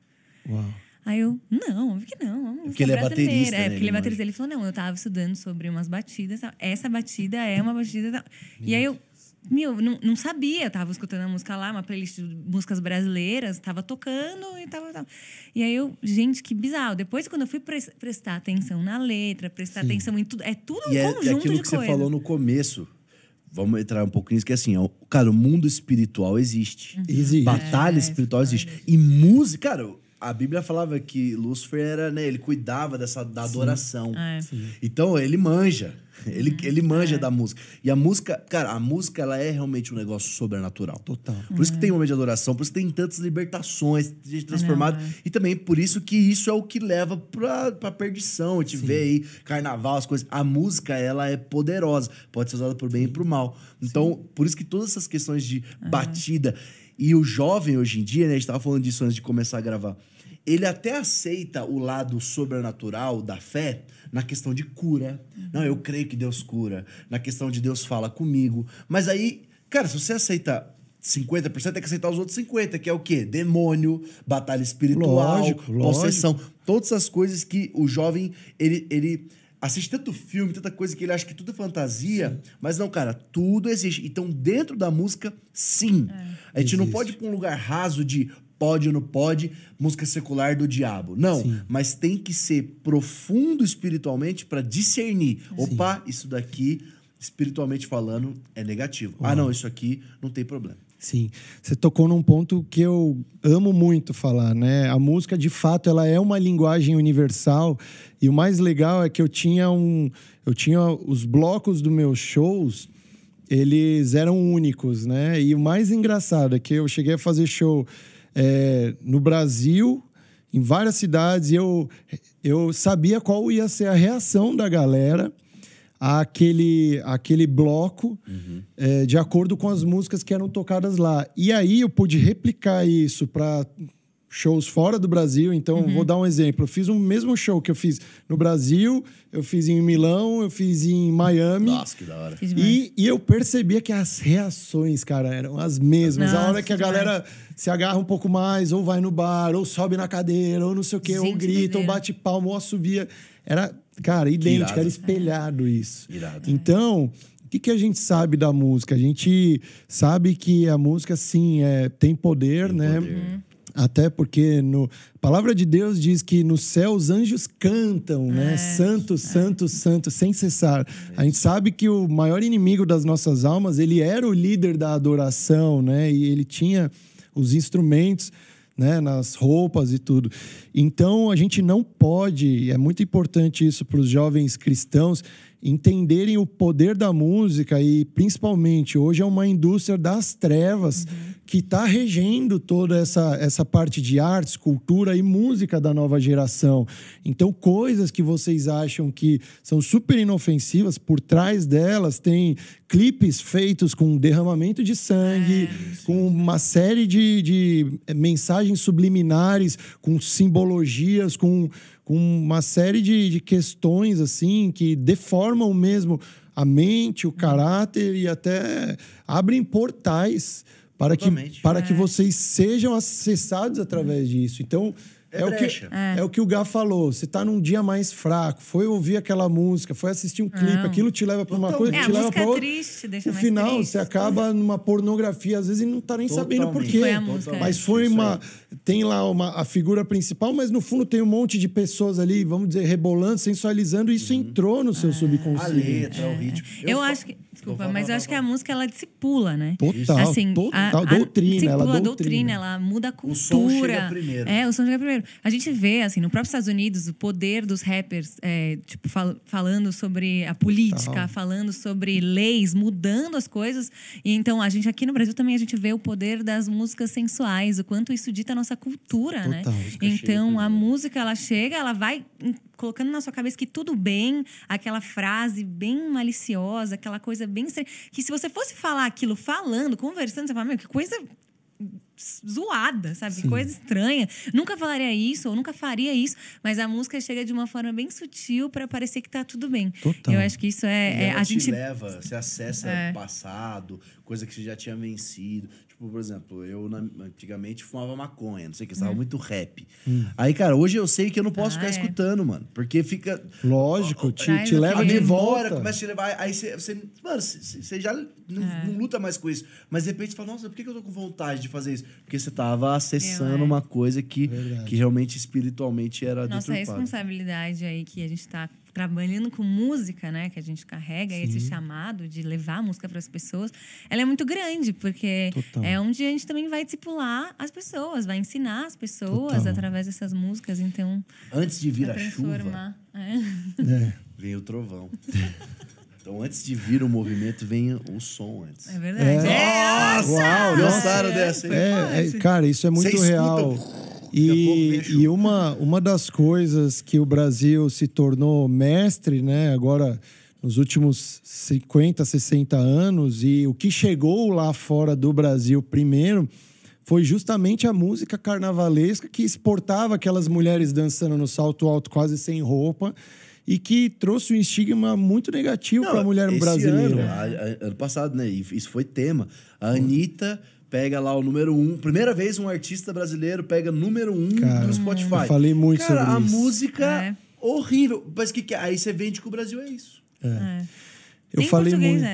Uau. Aí eu, não, óbvio que não. É uma música Porque ele é brasileira. baterista, né, Porque ele é ele baterista. Ele falou, não, eu tava estudando sobre umas batidas. Essa batida é uma batida... E aí eu, não sabia. Eu tava escutando a música lá, uma playlist de músicas brasileiras. Tava tocando e tava. E aí eu, gente, que bizarro. Depois, quando eu fui prestar atenção na letra, prestar atenção em tudo... É tudo um E é conjunto aquilo de que coisa. você falou no começo. Vamos entrar um pouco nisso, que é assim, cara, o mundo espiritual existe. Existe. Batalha espiritual existe. E música, cara... a Bíblia falava que Lúcifer era, né, ele cuidava da adoração. Sim. Então, ele manja. Ele manja da música. E a música, cara, a música, ela é realmente um negócio sobrenatural. Total. Por isso que tem momento de adoração, por isso que tem tantas libertações, gente transformada. E também por isso que isso é o que leva pra perdição. A gente vê aí carnaval, as coisas. A música, ela é poderosa. Pode ser usada pro bem e pro mal. Então, por isso que todas essas questões de batida... E o jovem, hoje em dia, né, a gente tava falando disso antes de começar a gravar, ele até aceita o lado sobrenatural da fé na questão de cura. Não, eu creio que Deus cura. Na questão de Deus fala comigo. Mas aí, cara, se você aceita 50%, tem que aceitar os outros 50%, que é o quê? Demônio, batalha espiritual, possessão. Todas as coisas que o jovem, ele assiste tanto filme, tanta coisa que ele acha que tudo é fantasia. Mas não, cara, tudo existe. Então, dentro da música, sim. A gente não pode ir pra um lugar raso de pode ou não pode, música secular do diabo. Não, mas tem que ser profundo espiritualmente para discernir. Opa, isso daqui, espiritualmente falando, é negativo. Ah, não, isso aqui não tem problema. Sim, você tocou num ponto que eu amo muito falar, né? A música, de fato, ela é uma linguagem universal, e o mais legal é que eu tinha os blocos dos meus shows, eles eram únicos, né? E o mais engraçado é que eu cheguei a fazer show no Brasil, em várias cidades, e eu sabia qual ia ser a reação da galera aquele bloco de acordo com as músicas que eram tocadas lá. E aí eu pude replicar isso para shows fora do Brasil. Então, vou dar um exemplo. Eu fiz o mesmo show que eu fiz no Brasil, eu fiz em Milão, eu fiz em Miami. Nossa, que da hora. E eu percebia que as reações, cara, eram as mesmas. Nossa, a hora que a galera se agarra um pouco mais, ou vai no bar, ou sobe na cadeira, ou não sei o quê, ou grita, ou bate palma, ou assovia. Era, cara, idêntico, irado. era espelhado isso. Irado. Então, o que a gente sabe da música? A gente sabe que a música, sim, tem poder, né? Poder. Até porque a palavra de Deus diz que no céu os anjos cantam, né? Santo, santo, santo, sem cessar. A gente sabe que o maior inimigo das nossas almas, ele era o líder da adoração, né? E ele tinha os instrumentos, né, nas roupas e tudo. Então, a gente não pode, é muito importante isso para os jovens cristãos, entenderem o poder da música e, principalmente, hoje é uma indústria das trevas que está regendo toda essa parte de artes, cultura e música da nova geração. Então, coisas que vocês acham que são super inofensivas, por trás delas tem clipes feitos com derramamento de sangue, com uma série de mensagens subliminares, com simbologias, com uma série de questões assim que deformam mesmo a mente, o caráter e até abrem portais para que vocês sejam acessados através disso. Então, é o que o Gá falou. Você tá num dia mais fraco, foi ouvir aquela música, foi assistir um clipe, aquilo te leva para uma coisa, te leva para outra. Triste, deixa no mais final, triste. você acaba numa pornografia, às vezes, e não tá nem sabendo por quê. Foi a música, Mas foi tem lá a figura principal, mas no fundo tem um monte de pessoas ali, vamos dizer, rebolando, sensualizando, e isso entrou no seu subconsciente. A letra, o ritmo. Eu acho que... Desculpa, mas eu acho que a música, ela discipula, né? Total, assim, total. Doutrina, discipula, ela doutrina, ela muda a cultura. O som chega primeiro. O som chega primeiro. A gente vê, assim, no próprio Estados Unidos, o poder dos rappers, tipo, falando sobre a política, falando sobre leis, mudando as coisas. E então, a gente aqui no Brasil também, a gente vê o poder das músicas sensuais, o quanto isso dita a nossa cultura, né? Então, a música, ela chega, ela vai colocando na sua cabeça que tudo bem, aquela frase bem maliciosa, aquela coisa bem... Que se você fosse falar aquilo falando, conversando, você fala, meu, que coisa zoada, sabe? Que coisa estranha. Nunca falaria isso, ou nunca faria isso, mas a música chega de uma forma bem sutil para parecer que tá tudo bem. Total. Eu acho que isso ela a te gente leva, você acessa o passado, coisa que você já tinha vencido. Tipo, por exemplo, eu antigamente fumava maconha, não sei o que, estava muito rap. Aí, cara, hoje eu sei que eu não posso ficar escutando, mano. Porque fica... Lógico, te leva A de memória volta. começa a te levar... Aí você já não luta mais com isso. Mas, de repente, você fala, nossa, por que eu tô com vontade de fazer isso? Porque você tava acessando uma coisa que realmente, espiritualmente, era nossa deturpada. responsabilidade aí que a gente tá trabalhando com música, né, que a gente carrega esse chamado de levar a música para as pessoas, ela é muito grande, porque é onde a gente também vai discipular as pessoas, vai ensinar as pessoas através dessas músicas. Então, antes de vir a chuva, vem o trovão. Então, antes de vir o movimento, vem o som antes. É verdade. Nossa! Uau, gostaram dessa? Cara, isso é muito real. E uma das coisas que o Brasil se tornou mestre, né, agora nos últimos 50, 60 anos, e o que chegou lá fora do Brasil primeiro foi justamente a música carnavalesca que exportava aquelas mulheres dançando no salto alto quase sem roupa e que trouxe um estigma muito negativo para a mulher brasileira. Ano passado, né, isso foi tema. A Anitta pega lá o número 1. Primeira vez um artista brasileiro pega número 1 do Spotify. Eu falei muito sobre isso. A música horrível. Mas que aí você vende que o Brasil é isso. Eu falei muito,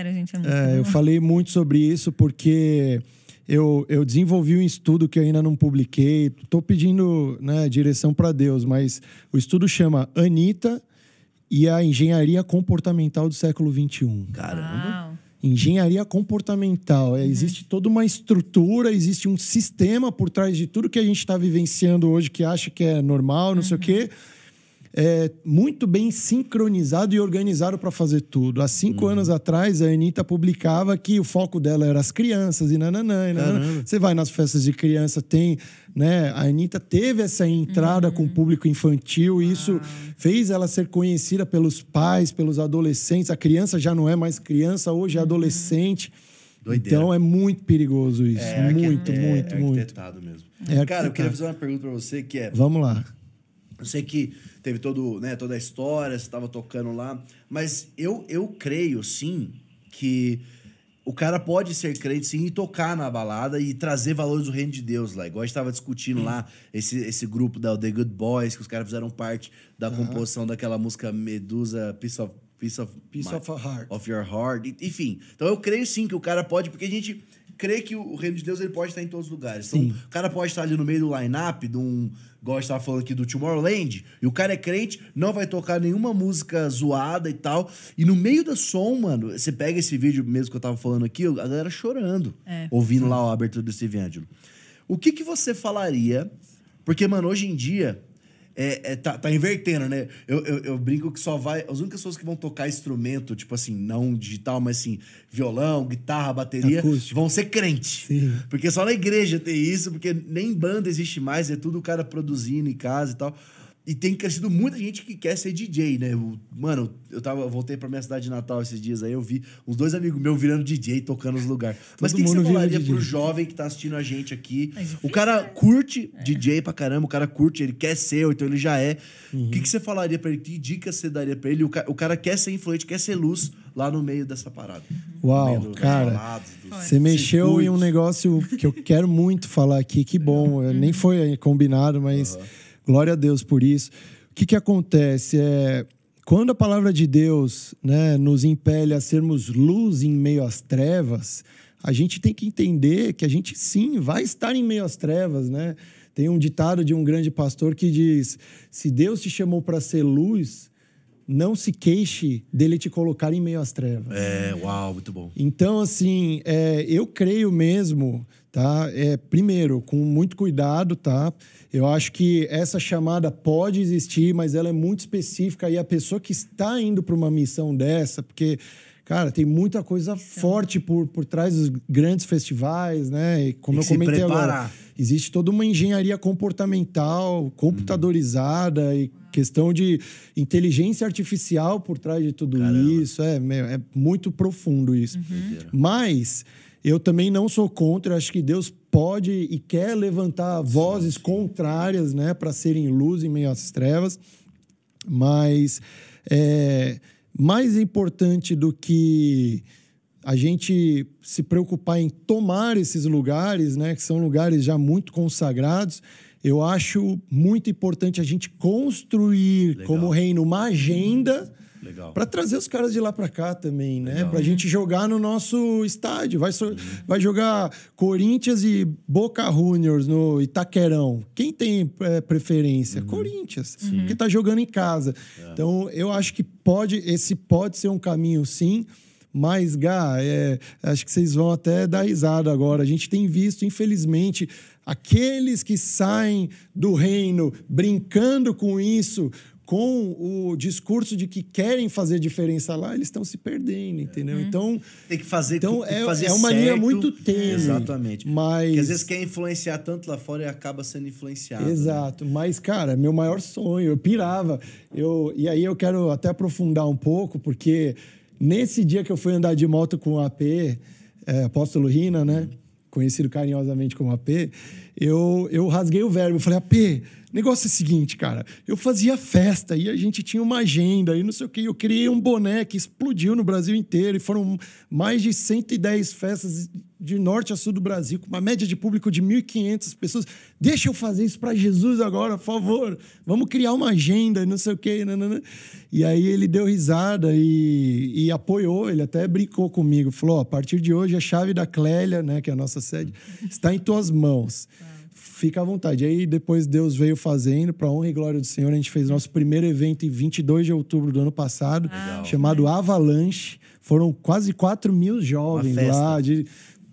eu falei muito sobre isso porque eu desenvolvi um estudo que eu ainda não publiquei. Estou pedindo, né, direção para Deus, mas o estudo chama Anitta e a Engenharia Comportamental do século XXI. Caramba! Engenharia comportamental. Existe toda uma estrutura, existe um sistema por trás de tudo que a gente está vivenciando hoje, que acha que é normal, não sei o quê. Muito bem sincronizado e organizado para fazer tudo. Há 5 anos atrás, a Anitta publicava que o foco dela era as crianças e nananã. Você vai nas festas de criança, tem... né? A Anitta teve essa entrada com o público infantil e isso fez ela ser conhecida pelos pais, pelos adolescentes. A criança já não é mais criança, hoje é adolescente. Doideira. Então é muito perigoso isso. Muito. Arquitetado mesmo. Cara, eu queria fazer uma pergunta para você que é... Vamos lá. Eu sei que teve toda a história, você estava tocando lá, mas eu creio, sim, que o cara pode ser crente, sim, e tocar na balada e trazer valores do reino de Deus lá. Igual a gente estava discutindo lá, esse grupo da The Good Boys, que os caras fizeram parte da composição daquela música Medusa, Piece of a Heart. Of Your Heart. Enfim, então eu creio, sim, que o cara pode, porque a gente crê que o reino de Deus ele pode estar em todos os lugares. Então, o cara pode estar ali no meio do line-up, igual a gente estava falando aqui, do Tomorrowland, e o cara é crente, não vai tocar nenhuma música zoada e tal. E no meio do som, mano, você pega esse vídeo mesmo que eu tava falando aqui, a galera chorando, ouvindo lá a abertura do Steve Angelo. O que você falaria? Porque, mano, hoje em dia... tá invertendo, né? Eu brinco que só vai... As únicas pessoas que vão tocar instrumento, tipo assim, não digital, mas assim, violão, guitarra, bateria, acústico, vão ser crente. Sim. Porque só na igreja tem isso, porque nem banda existe mais, é tudo o cara produzindo em casa e tal. E tem crescido muita gente que quer ser DJ, né? Mano, eu voltei pra minha cidade de Natal esses dias aí, eu vi uns 2 amigos meus virando DJ, tocando nos lugares. Mas o que você falaria pro jovem que tá assistindo a gente aqui? O cara curte DJ pra caramba, o cara curte, ele quer ser, ou então ele já é. O que você falaria pra ele? Que dicas você daria pra ele? O cara quer ser influente, quer ser luz lá no meio dessa parada. Uau, cara, você mexeu em um negócio que eu quero muito falar aqui, que bom, nem foi combinado, mas... Glória a Deus por isso. O que acontece? Quando a palavra de Deus, né, nos impele a sermos luz em meio às trevas, a gente tem que entender que a gente, sim, vai estar em meio às trevas, né? Tem um ditado de um grande pastor que diz: se Deus te chamou para ser luz, não se queixe dele te colocar em meio às trevas. Uau, muito bom. Então, assim, eu creio mesmo, tá? Primeiro, com muito cuidado, tá? Eu acho que essa chamada pode existir, mas ela é muito específica e a pessoa que está indo para uma missão dessa, porque, cara, tem muita coisa forte por trás dos grandes festivais, né? E como eu comentei agora, existe toda uma engenharia comportamental, computadorizada e questão de inteligência artificial por trás de tudo isso. É muito profundo isso. Mas eu também não sou contra, acho que Deus pode e quer levantar vozes contrárias, né, para serem luz em meio às trevas. Mas mais importante do que a gente se preocupar em tomar esses lugares, né, que são lugares já muito consagrados, eu acho muito importante a gente construir como reino uma agenda Legal. Para trazer os caras de lá para cá também, né? Legal. Pra gente jogar no nosso estádio. Vai jogar Corinthians e Boca Juniors no Itaquerão. Quem tem preferência? Corinthians. Porque tá jogando em casa. Então, eu acho que esse pode ser um caminho, sim. Mas, Gá, acho que vocês vão até dar risada agora. A gente tem visto, infelizmente, aqueles que saem do reino brincando com isso, com o discurso de que querem fazer diferença lá, eles estão se perdendo, entendeu? Então, tem que fazer é uma linha muito tênue. Exatamente. Mas... Porque às vezes quer influenciar tanto lá fora e acaba sendo influenciado. Exato. Né? Mas, cara, meu maior sonho, eu pirava. E aí eu quero até aprofundar um pouco, porque nesse dia que eu fui andar de moto com o AP, Apóstolo Rina, né? Conhecido carinhosamente como AP, eu rasguei o verbo. Eu falei, AP, negócio é o seguinte, cara. Eu fazia festa e a gente tinha uma agenda e não sei o quê. Eu criei um boné que explodiu no Brasil inteiro e foram mais de 110 festas de norte a sul do Brasil, com uma média de público de 1.500 pessoas. Deixa eu fazer isso para Jesus agora, por favor. Vamos criar uma agenda e não sei o quê. Nanana. E aí ele deu risada e apoiou, ele até brincou comigo. Falou, a partir de hoje a chave da Clélia, né, que é a nossa sede, está em tuas mãos. Fica à vontade. Aí depois Deus veio fazendo, para honra e glória do Senhor. A gente fez nosso primeiro evento em 22 de outubro do ano passado, chamado Avalanche. Foram quase 4.000 jovens lá,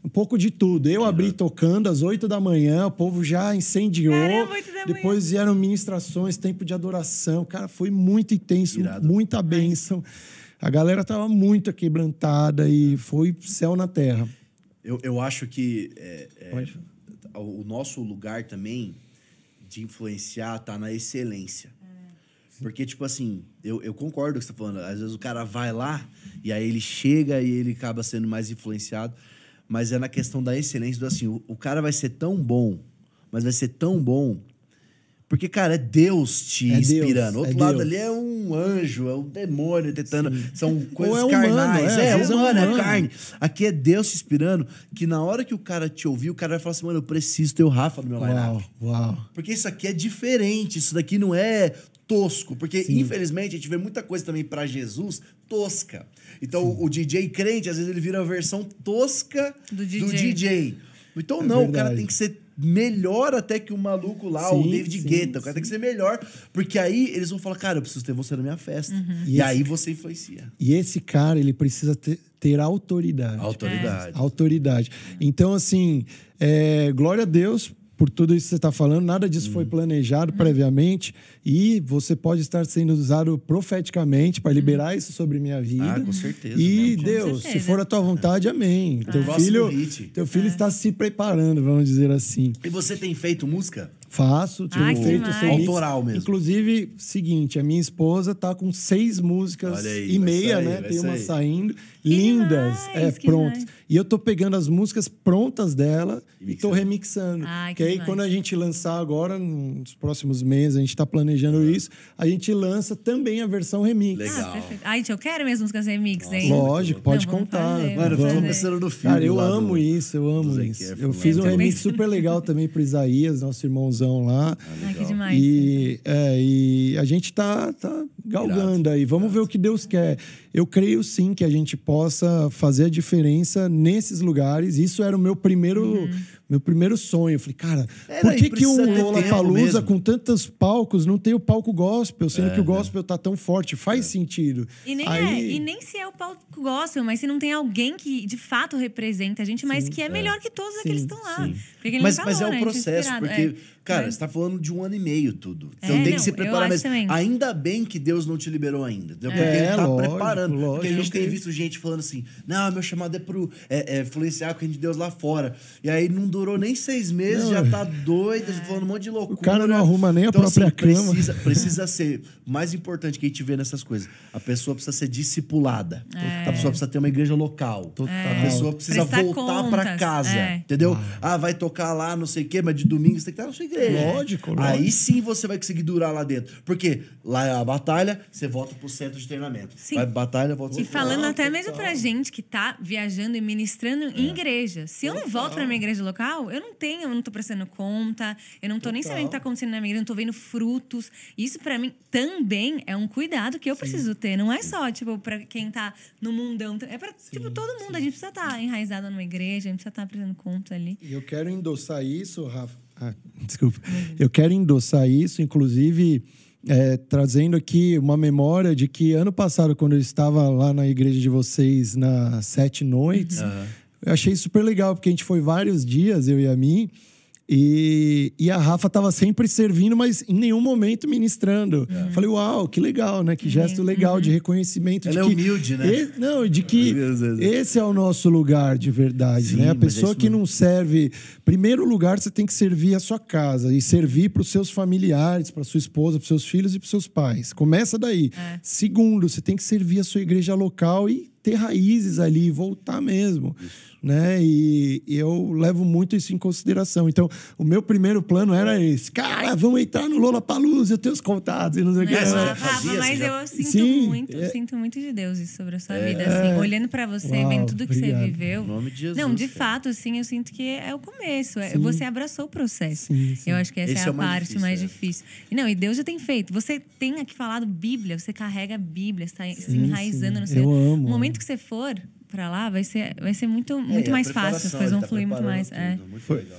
um pouco de tudo. Eu abri tocando às 8 da manhã, o povo já incendiou. Caramba, 8 da manhã. Depois vieram ministrações, tempo de adoração. Cara, foi muito intenso, muita bênção. A galera tava muito quebrantada e foi céu na terra. Eu acho que o nosso lugar também de influenciar tá na excelência. Porque, tipo assim, eu concordo com o que você tá falando. Às vezes o cara vai lá e aí ele chega e ele acaba sendo mais influenciado. Mas é na questão da excelência, do assim, o cara vai ser tão bom, mas vai ser tão bom, porque, cara, é Deus te inspirando. O outro lado ali é um anjo, é um demônio tentando... São coisas carnais. Humano, é carne. Aqui é Deus te inspirando, que na hora que o cara te ouvir, o cara vai falar assim, mano, eu preciso ter o Rafa no meu line-up. Porque isso aqui é diferente, isso daqui não é tosco. Porque, infelizmente, a gente vê muita coisa também pra Jesus tosca. Então, o DJ crente, às vezes, ele vira a versão tosca do DJ. Então, o cara tem que ser melhor até que o maluco lá, o David Guetta. O cara tem que ser melhor, porque aí eles vão falar, cara, eu preciso ter você na minha festa. E aí você influencia. E esse cara, ele precisa ter autoridade. Autoridade. Então, assim, glória a Deus por tudo isso que você está falando. Nada disso foi planejado previamente. E você pode estar sendo usado profeticamente para liberar isso sobre minha vida. Com certeza. E Deus, se for a tua vontade, amém. Teu filho está se preparando, vamos dizer assim. E você tem feito música? Faço, tenho feito autoral mesmo. Inclusive, seguinte, a minha esposa tá com 6 músicas e meia, né? Tem uma saindo. Lindas, prontas. E eu tô pegando as músicas prontas dela e tô remixando. Que aí, quando a gente lançar agora, nos próximos meses, a gente tá planejando isso, a gente lança também a versão remix. Legal. Perfeito. Gente, eu quero mesmo músicas remix, hein? Lógico, pode contar. Mano, eu tô pensando no filme. Cara, eu amo isso. Eu fiz um remix super legal também pro Isaías, nosso irmãozão lá. Que demais. E a gente tá galgando aí. Vamos ver o que Deus quer. Eu creio sim que a gente possa fazer a diferença nesses lugares. Isso era o meu primeiro sonho. Eu falei, cara, por que um Lollapalooza com tantos palcos não tem o palco gospel, sendo que o gospel tá tão forte? Faz sentido. E nem se é o palco gospel, mas se não tem alguém que de fato representa a gente, mas que é melhor que todos aqueles que estão lá. Mas é o processo, porque, cara, você tá falando de 1 ano e meio tudo. Então tem que se preparar mesmo. Ainda bem que Deus não te liberou ainda. Porque ele tá preparando. Porque a gente tem visto gente falando assim, não, meu chamado é pro influenciar com a gente de Deus lá fora. E aí não durou nem 6 meses, já tá doido, falando um monte de loucura. O cara não arruma nem a própria cama. Precisa ser mais importante que a gente vê nessas coisas. A pessoa precisa ser discipulada. A pessoa precisa ter uma igreja local. A pessoa precisa voltar pra casa. Entendeu? Vai tocar lá, não sei o quê, mas de domingo você tem que estar na sua igreja. Lógico. Aí sim você vai conseguir durar lá dentro. Porque lá é a batalha, você volta pro centro de treinamento. Sim. Vai batalha, volta pro E falando até mesmo pra gente que tá viajando e ministrando em igreja. Se eu não volto pra minha igreja local, natural, eu não tô prestando conta, eu não tô nem sabendo o que tá acontecendo na minha vida, eu não tô vendo frutos. Isso pra mim também é um cuidado que eu preciso ter. Não é só, tipo, pra quem tá no mundão. É pra, todo mundo. A gente precisa estar enraizado numa igreja, a gente precisa estar prestando conta ali. E eu quero endossar isso, Rafa. Desculpa. Eu quero endossar isso, inclusive... trazendo aqui uma memória de que ano passado, quando eu estava lá na igreja de vocês, nas 7 noites, eu achei super legal, porque a gente foi vários dias, eu e a Mi, e a Rafa estava sempre servindo, mas em nenhum momento ministrando. Falei, uau, que legal, né? Que gesto legal de reconhecimento. Ela é humilde, né? De que esse é o nosso lugar de verdade, Sim, né? A pessoa que não serve... Primeiro lugar, você tem que servir a sua casa e servir para os seus familiares, para sua esposa, para os seus filhos e para os seus pais. Começa daí. Segundo, você tem que servir a sua igreja local e ter raízes ali, voltar mesmo, né? E eu levo muito isso em consideração. Então, o meu primeiro plano era esse. Cara, vamos entrar no Lollapalooza, eu tenho os contatos e não sei o que. Mas eu sinto muito de Deus isso sobre a sua vida, assim, olhando pra você, vendo tudo que você viveu. Em nome de Jesus, não, de fato, assim, eu sinto que é o começo. Você abraçou o processo. Sim. Eu acho que essa é a parte mais difícil. E Deus já tem feito. Você tem aqui falado Bíblia, você carrega a Bíblia, está se enraizando no seu... Eu amo. No momento que você for pra lá, vai ser muito mais fácil, as coisas vão fluir muito mais.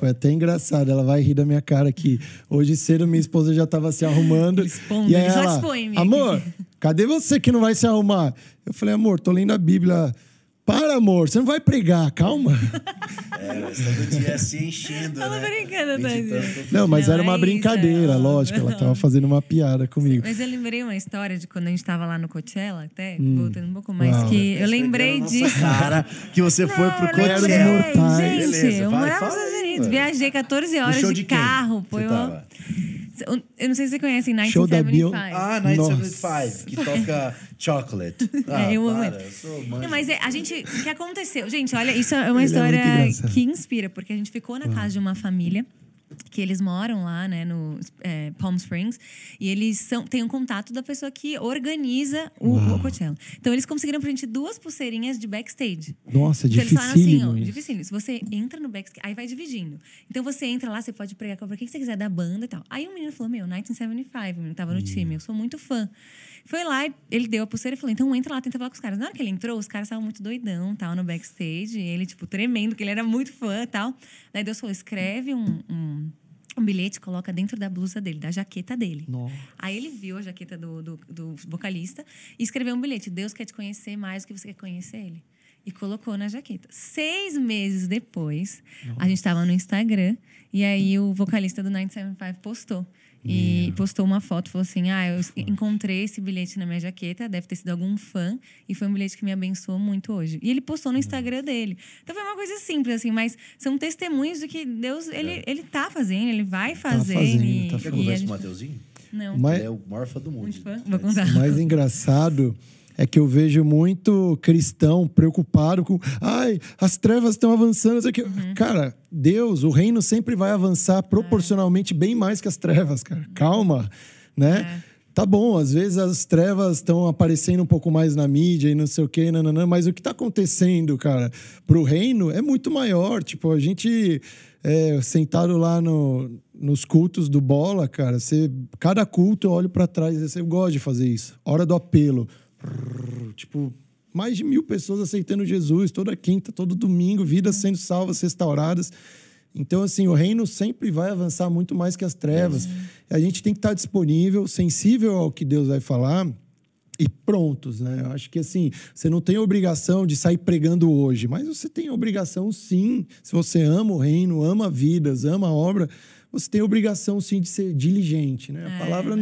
Foi até engraçado, ela vai rir da minha cara aqui. Hoje cedo minha esposa já estava se arrumando. E aí ela, amor, cadê você que não vai se arrumar? Eu falei, amor, tô lendo a Bíblia. Para, amor, você não vai pregar, calma. Mas todo dia se enchendo, Ela brincando, Não, mas era uma brincadeira, lógico. Ela tava fazendo uma piada comigo. Mas eu lembrei uma história de quando a gente tava lá no Coachella, até, voltando um pouco mais, que eu lembrei disso. Cara, que você foi pro Coachella. Gente, eu morava nos Estados Unidos, viajei 14 horas de carro. Eu não sei se você conhece 1975. Ah, 1975, que toca Chocolate. Eu amo ele. Não, mas o que aconteceu? Gente, olha, isso é uma história que inspira, porque a gente ficou na casa de uma família que eles moram lá, né, no Palm Springs, e eles têm um contato da pessoa que organiza o Coachella. Então, eles conseguiram pra gente 2 pulseirinhas de backstage. Nossa, então, eles falaram assim, dificílimo. Se você entra no backstage, aí vai dividindo. Então, você entra lá, você pode pregar pra quem você quiser da banda e tal. Aí, um menino falou, 1975, o menino tava no time, eu sou muito fã. Foi lá, ele deu a pulseira e falou, então entra lá, tenta falar com os caras. Na hora que ele entrou, os caras estavam muito doidão, tal, no backstage. E ele, tipo, tremendo, que ele era muito fã e tal. Daí Deus falou, escreve um bilhete, coloca dentro da blusa dele, da jaqueta dele. Nossa. Aí ele viu a jaqueta do vocalista e escreveu um bilhete. Deus quer te conhecer mais do que você quer conhecer ele. E colocou na jaqueta. 6 meses depois, a gente estava no Instagram e aí o vocalista do 975 postou. E postou uma foto, falou assim, eu encontrei esse bilhete na minha jaqueta, deve ter sido algum fã, e foi um bilhete que me abençoou muito hoje. E ele postou no Instagram dele. Então foi uma coisa simples, assim, mas são testemunhos de que Deus, ele tá fazendo, ele vai fazer. Quer conversar com o Mateuzinho? Não. Ele é o maior fã do mundo. Muito fã? Vou contar. O mais engraçado é que eu vejo muito cristão preocupado com... as trevas estão avançando. Cara, Deus, o reino sempre vai avançar proporcionalmente bem mais que as trevas, cara. Calma, né? Tá bom, às vezes as trevas estão aparecendo um pouco mais na mídia e não sei o quê, mas o que tá acontecendo, cara, pro reino é muito maior. Tipo, a gente... sentado lá nos cultos do Bola, cara, cada culto eu olho pra trás, eu gosto de fazer isso. Hora do apelo. Tipo, mais de 1.000 pessoas aceitando Jesus, toda quinta, todo domingo, vidas sendo salvas, restauradas. Então, assim, o reino sempre vai avançar muito mais que as trevas. A gente tem que estar disponível, sensível ao que Deus vai falar e prontos, né? Eu acho que, assim, você não tem obrigação de sair pregando hoje, mas você tem obrigação, sim. Se você ama o reino, ama vidas, ama a obra, você tem obrigação, sim, de ser diligente, né? A palavra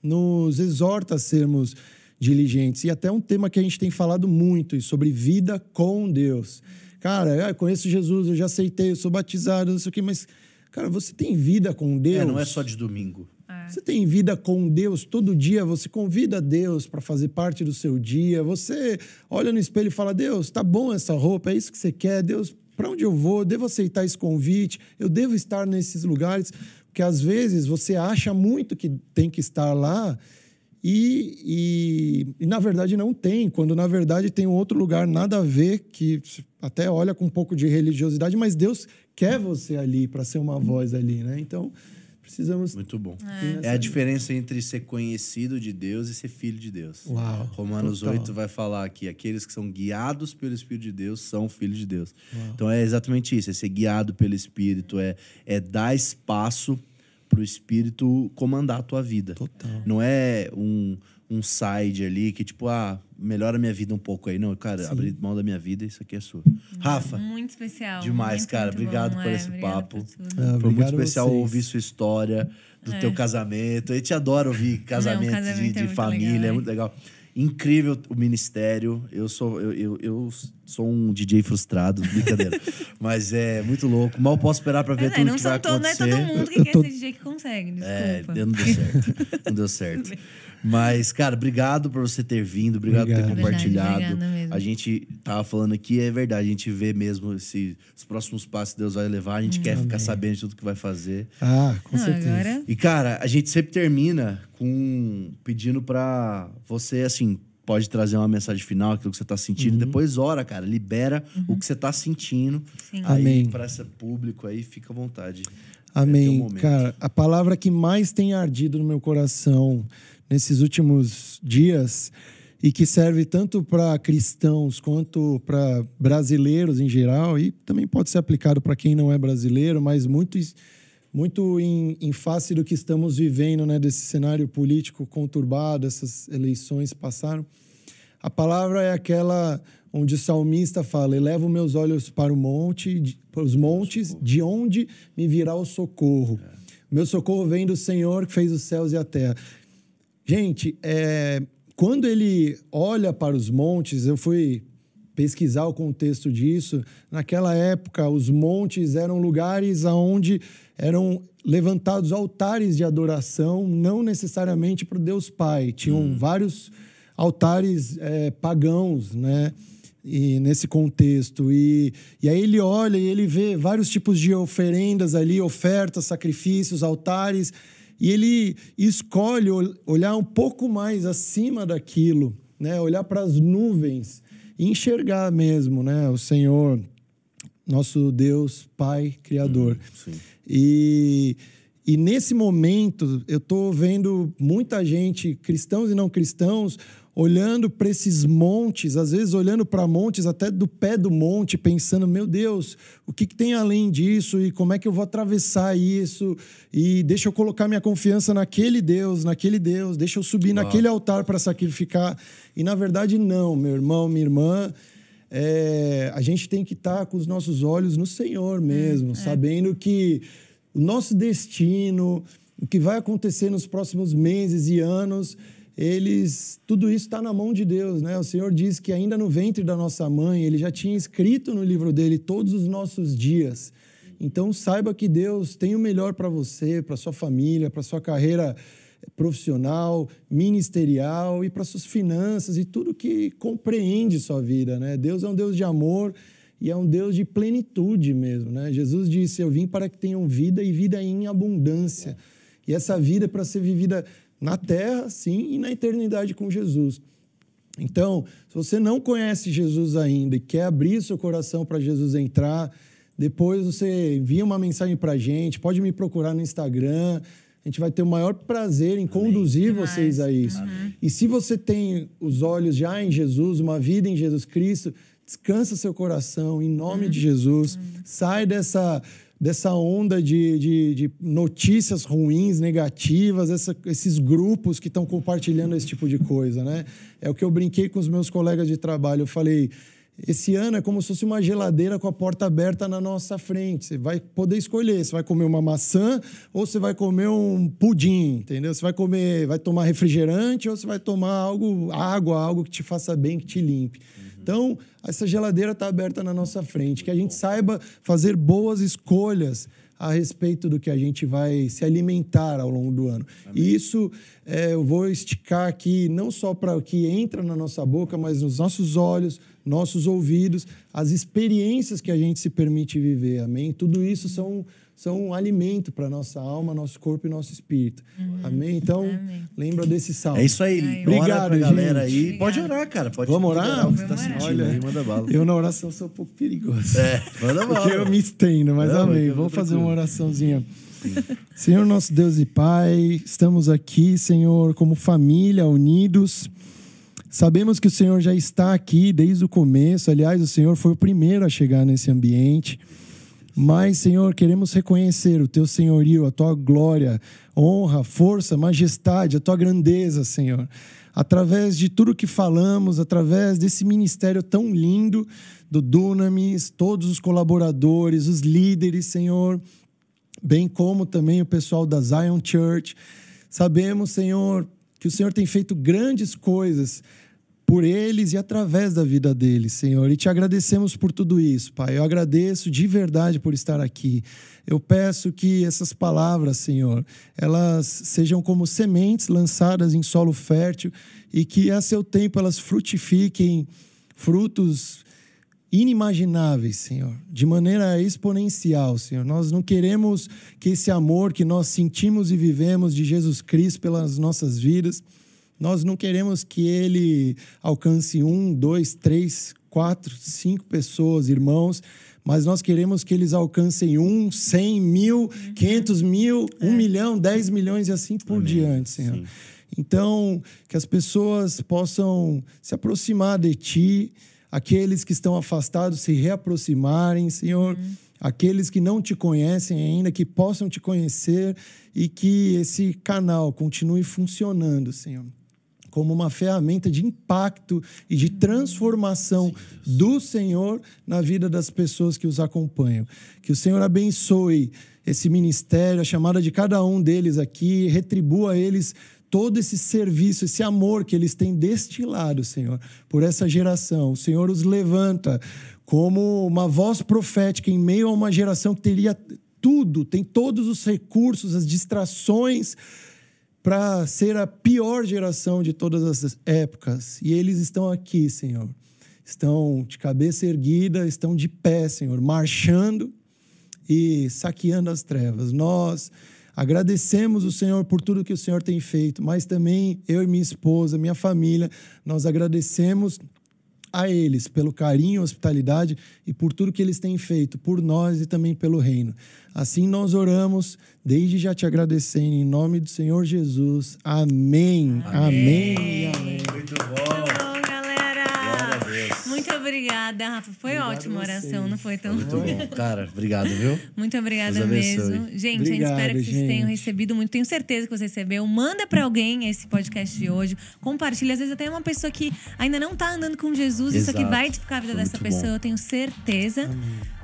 nos exorta a sermos diligentes. E até um tema que a gente tem falado muito, sobre vida com Deus. Cara, eu conheço Jesus, eu já aceitei, eu sou batizado, não sei o quê, mas, cara, você tem vida com Deus? Não é só de domingo. Você tem vida com Deus todo dia, você convida Deus para fazer parte do seu dia, você olha no espelho e fala, Deus, tá bom essa roupa, é isso que você quer, Deus, para onde eu vou? Devo aceitar esse convite? Eu devo estar nesses lugares? Porque às vezes você acha muito que tem que estar lá e na verdade não tem, quando na verdade tem um outro lugar nada a ver, que até olha com um pouco de religiosidade, mas Deus quer você ali para ser uma voz ali, né? Então, precisamos... Muito bom. É a diferença entre ser conhecido de Deus e ser filho de Deus. Uau, Romanos total. 8 vai falar que aqueles que são guiados pelo Espírito de Deus são filhos de Deus. Uau. Então é exatamente isso, é ser guiado pelo Espírito, é dar espaço para o Espírito comandar a tua vida. Total. Não é um side ali que tipo, melhora a minha vida um pouco aí. Não, cara, abrir mão da minha vida, isso aqui é sua. Rafa. Muito especial. Demais, muito, cara. muito Obrigado bom. por esse papo. Obrigado Foi muito especial vocês. ouvir sua história do teu casamento. A gente adora ouvir casamento de família, legal, é muito legal. Incrível o ministério. Eu sou um DJ frustrado, brincadeira. Mas é muito louco. Mal posso esperar pra ver tudo que vai acontecer. Não é todo mundo que quer ser DJ que consegue, desculpa. Não deu certo. Não deu certo. Mas, cara, obrigado por você ter vindo. Obrigado por ter compartilhado. Verdade, a gente tava falando aqui, é verdade. A gente vê mesmo os próximos passos que Deus vai levar. A gente quer ficar sabendo de tudo que vai fazer. Com certeza. Agora... E, cara, a gente sempre termina pedindo pra você, assim... Pode trazer uma mensagem final, aquilo que você tá sentindo. Depois ora, cara. Libera o que você tá sentindo. Sim. Aí, Amém. pra esse público aí, fica à vontade. Amém. Cara, a palavra que mais tem ardido no meu coração nesses últimos dias e que serve tanto para cristãos quanto para brasileiros em geral, e também pode ser aplicado para quem não é brasileiro, mas muito em face do que estamos vivendo, né, desse cenário político conturbado, essas eleições passaram. A palavra é aquela onde o salmista fala: elevo meus olhos para os montes, de onde me virá o socorro. Meu socorro vem do Senhor que fez os céus e a terra. Gente, quando ele olha para os montes, eu fui pesquisar o contexto disso. Naquela época, os montes eram lugares onde eram levantados altares de adoração, não necessariamente para o Deus Pai. Tinham vários altares pagãos, né? E nesse contexto. E aí ele olha e ele vê vários tipos de oferendas ali, ofertas, sacrifícios, altares, e ele escolhe olhar um pouco mais acima daquilo, né? Olhar para as nuvens e enxergar mesmo, né? O Senhor, nosso Deus, Pai, Criador. Sim. E nesse momento, eu estou vendo muita gente, cristãos e não cristãos, olhando para esses montes, às vezes olhando para montes até do pé do monte, pensando: meu Deus, o que tem além disso? E como é que eu vou atravessar isso? E deixa eu colocar minha confiança naquele Deus, deixa eu subir naquele altar para sacrificar. E na verdade não, meu irmão, minha irmã, a gente tem que estar com os nossos olhos no Senhor mesmo, sabendo que o nosso destino, o que vai acontecer nos próximos meses e anos, tudo isso está na mão de Deus, né? O Senhor diz que ainda no ventre da nossa mãe, Ele já tinha escrito no livro dele todos os nossos dias. Então, saiba que Deus tem o melhor para você, para sua família, para sua carreira profissional, ministerial e para suas finanças e tudo que compreende sua vida, né? Deus é um Deus de amor e é um Deus de plenitude mesmo, né? Jesus disse: eu vim para que tenham vida e vida em abundância. E essa vida é para ser vivida na terra, sim, e na eternidade com Jesus. Então, se você não conhece Jesus ainda e quer abrir seu coração para Jesus entrar, depois você envia uma mensagem para a gente, pode me procurar no Instagram. A gente vai ter o maior prazer em conduzir vocês a isso. E se você tem os olhos já em Jesus, uma vida em Jesus Cristo, descansa seu coração em nome de Jesus. Sai dessa onda de notícias ruins, negativas, esses grupos que estão compartilhando esse tipo de coisa, né? É o que eu brinquei com os meus colegas de trabalho. Eu falei: esse ano é como se fosse uma geladeira com a porta aberta na nossa frente. Você vai poder escolher. Você vai comer uma maçã ou você vai comer um pudim, entendeu? Você vai tomar refrigerante ou você vai tomar água, algo que te faça bem, que te limpe. Então, essa geladeira está aberta na nossa frente. Que a gente saiba fazer boas escolhas a respeito do que a gente vai se alimentar ao longo do ano. Amém. E isso eu vou esticar aqui não só para o que entra na nossa boca, mas nos nossos olhos, nossos ouvidos, as experiências que a gente se permite viver. Amém? Tudo isso são são um alimento para nossa alma, nosso corpo e nosso espírito. Amém? Então, lembra desse salmo. É isso aí. Obrigado, pra galera gente. aí. Obrigado. Pode orar, cara. Vamos orar? O que você tá sentindo aí, manda bala. Eu na oração sou um pouco perigoso. Manda bala. Porque eu me estendo, mas amém. Vamos fazer uma oraçãozinha. Senhor, nosso Deus e Pai, estamos aqui, Senhor, como família, unidos. Sabemos que o Senhor já está aqui desde o começo. Aliás, o Senhor foi o primeiro a chegar nesse ambiente. Mas, Senhor, queremos reconhecer o Teu senhorio, a Tua glória, honra, força, majestade, a Tua grandeza, Senhor. Através de tudo que falamos, através desse ministério tão lindo do Dunamis, todos os colaboradores, os líderes, Senhor, bem como também o pessoal da Zion Church. Sabemos, Senhor, que o Senhor tem feito grandes coisas por eles e através da vida deles, Senhor. E te agradecemos por tudo isso, Pai. Eu agradeço de verdade por estar aqui. Eu peço que essas palavras, Senhor, elas sejam como sementes lançadas em solo fértil e que a seu tempo elas frutifiquem frutos inimagináveis, Senhor, de maneira exponencial, Senhor. Nós não queremos que esse amor que nós sentimos e vivemos de Jesus Cristo pelas nossas vidas, nós não queremos que ele alcance 1, 2, 3, 4, 5 pessoas, irmãos, mas nós queremos que eles alcancem 1, 100, 1000, 500 mil, 1 milhão, 10 milhões e assim por diante, Senhor. Sim. Então, que as pessoas possam se aproximar de Ti, aqueles que estão afastados se reaproximarem, Senhor. Aqueles que não te conhecem ainda, que possam te conhecer e que esse canal continue funcionando, Senhor, como uma ferramenta de impacto e de transformação do Senhor na vida das pessoas que os acompanham. Que o Senhor abençoe esse ministério, a chamada de cada um deles aqui, retribua a eles todo esse serviço, esse amor que eles têm destilado, Senhor, por essa geração. O Senhor os levanta como uma voz profética em meio a uma geração que teria tudo, tem todos os recursos, as distrações para ser a pior geração de todas as épocas. E eles estão aqui, Senhor. Estão de cabeça erguida, estão de pé, Senhor, marchando e saqueando as trevas. Nós agradecemos o Senhor por tudo que o Senhor tem feito, mas também eu e minha esposa, minha família, nós agradecemos a eles pelo carinho, hospitalidade e por tudo que eles têm feito por nós e também pelo reino. Assim nós oramos, desde já te agradecendo, em nome do Senhor Jesus. Amém. Amém. Amém. Muito bom. Galera. Glória a Deus. Muito obrigada, Rafa. Foi ótima a oração, não foi tão... Muito bom. Cara, obrigado, viu? Muito obrigada mesmo. Gente, Obrigado, a gente espera que vocês tenham gente. recebido muito. Tenho certeza que você recebeu. Manda pra alguém esse podcast de hoje. Compartilha. Às vezes até uma pessoa que ainda não tá andando com Jesus. Isso aqui Exato. vai edificar a vida Foi dessa muito pessoa. bom. Eu tenho certeza.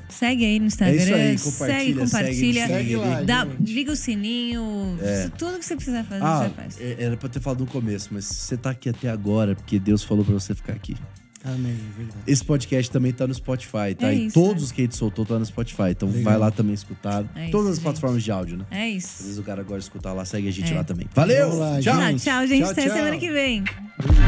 Segue aí no Instagram. É isso aí, compartilha. Segue lá, Liga o sininho. Tudo que você precisa fazer, você faz. Era pra ter falado no começo, mas você tá aqui até agora porque Deus falou pra você ficar aqui. Amém, verdade. Esse podcast também tá no Spotify, tá? É E isso, todos os que a gente soltou tá no Spotify. Então vai lá também escutar. É Todas isso, as plataformas de áudio, né? É Às isso. vezes o cara gosta de escutar lá, segue a gente lá também. Valeu! Vamos lá, Tchau! gente. Tchau, gente. Tchau, Até tchau. semana que vem. Obrigado.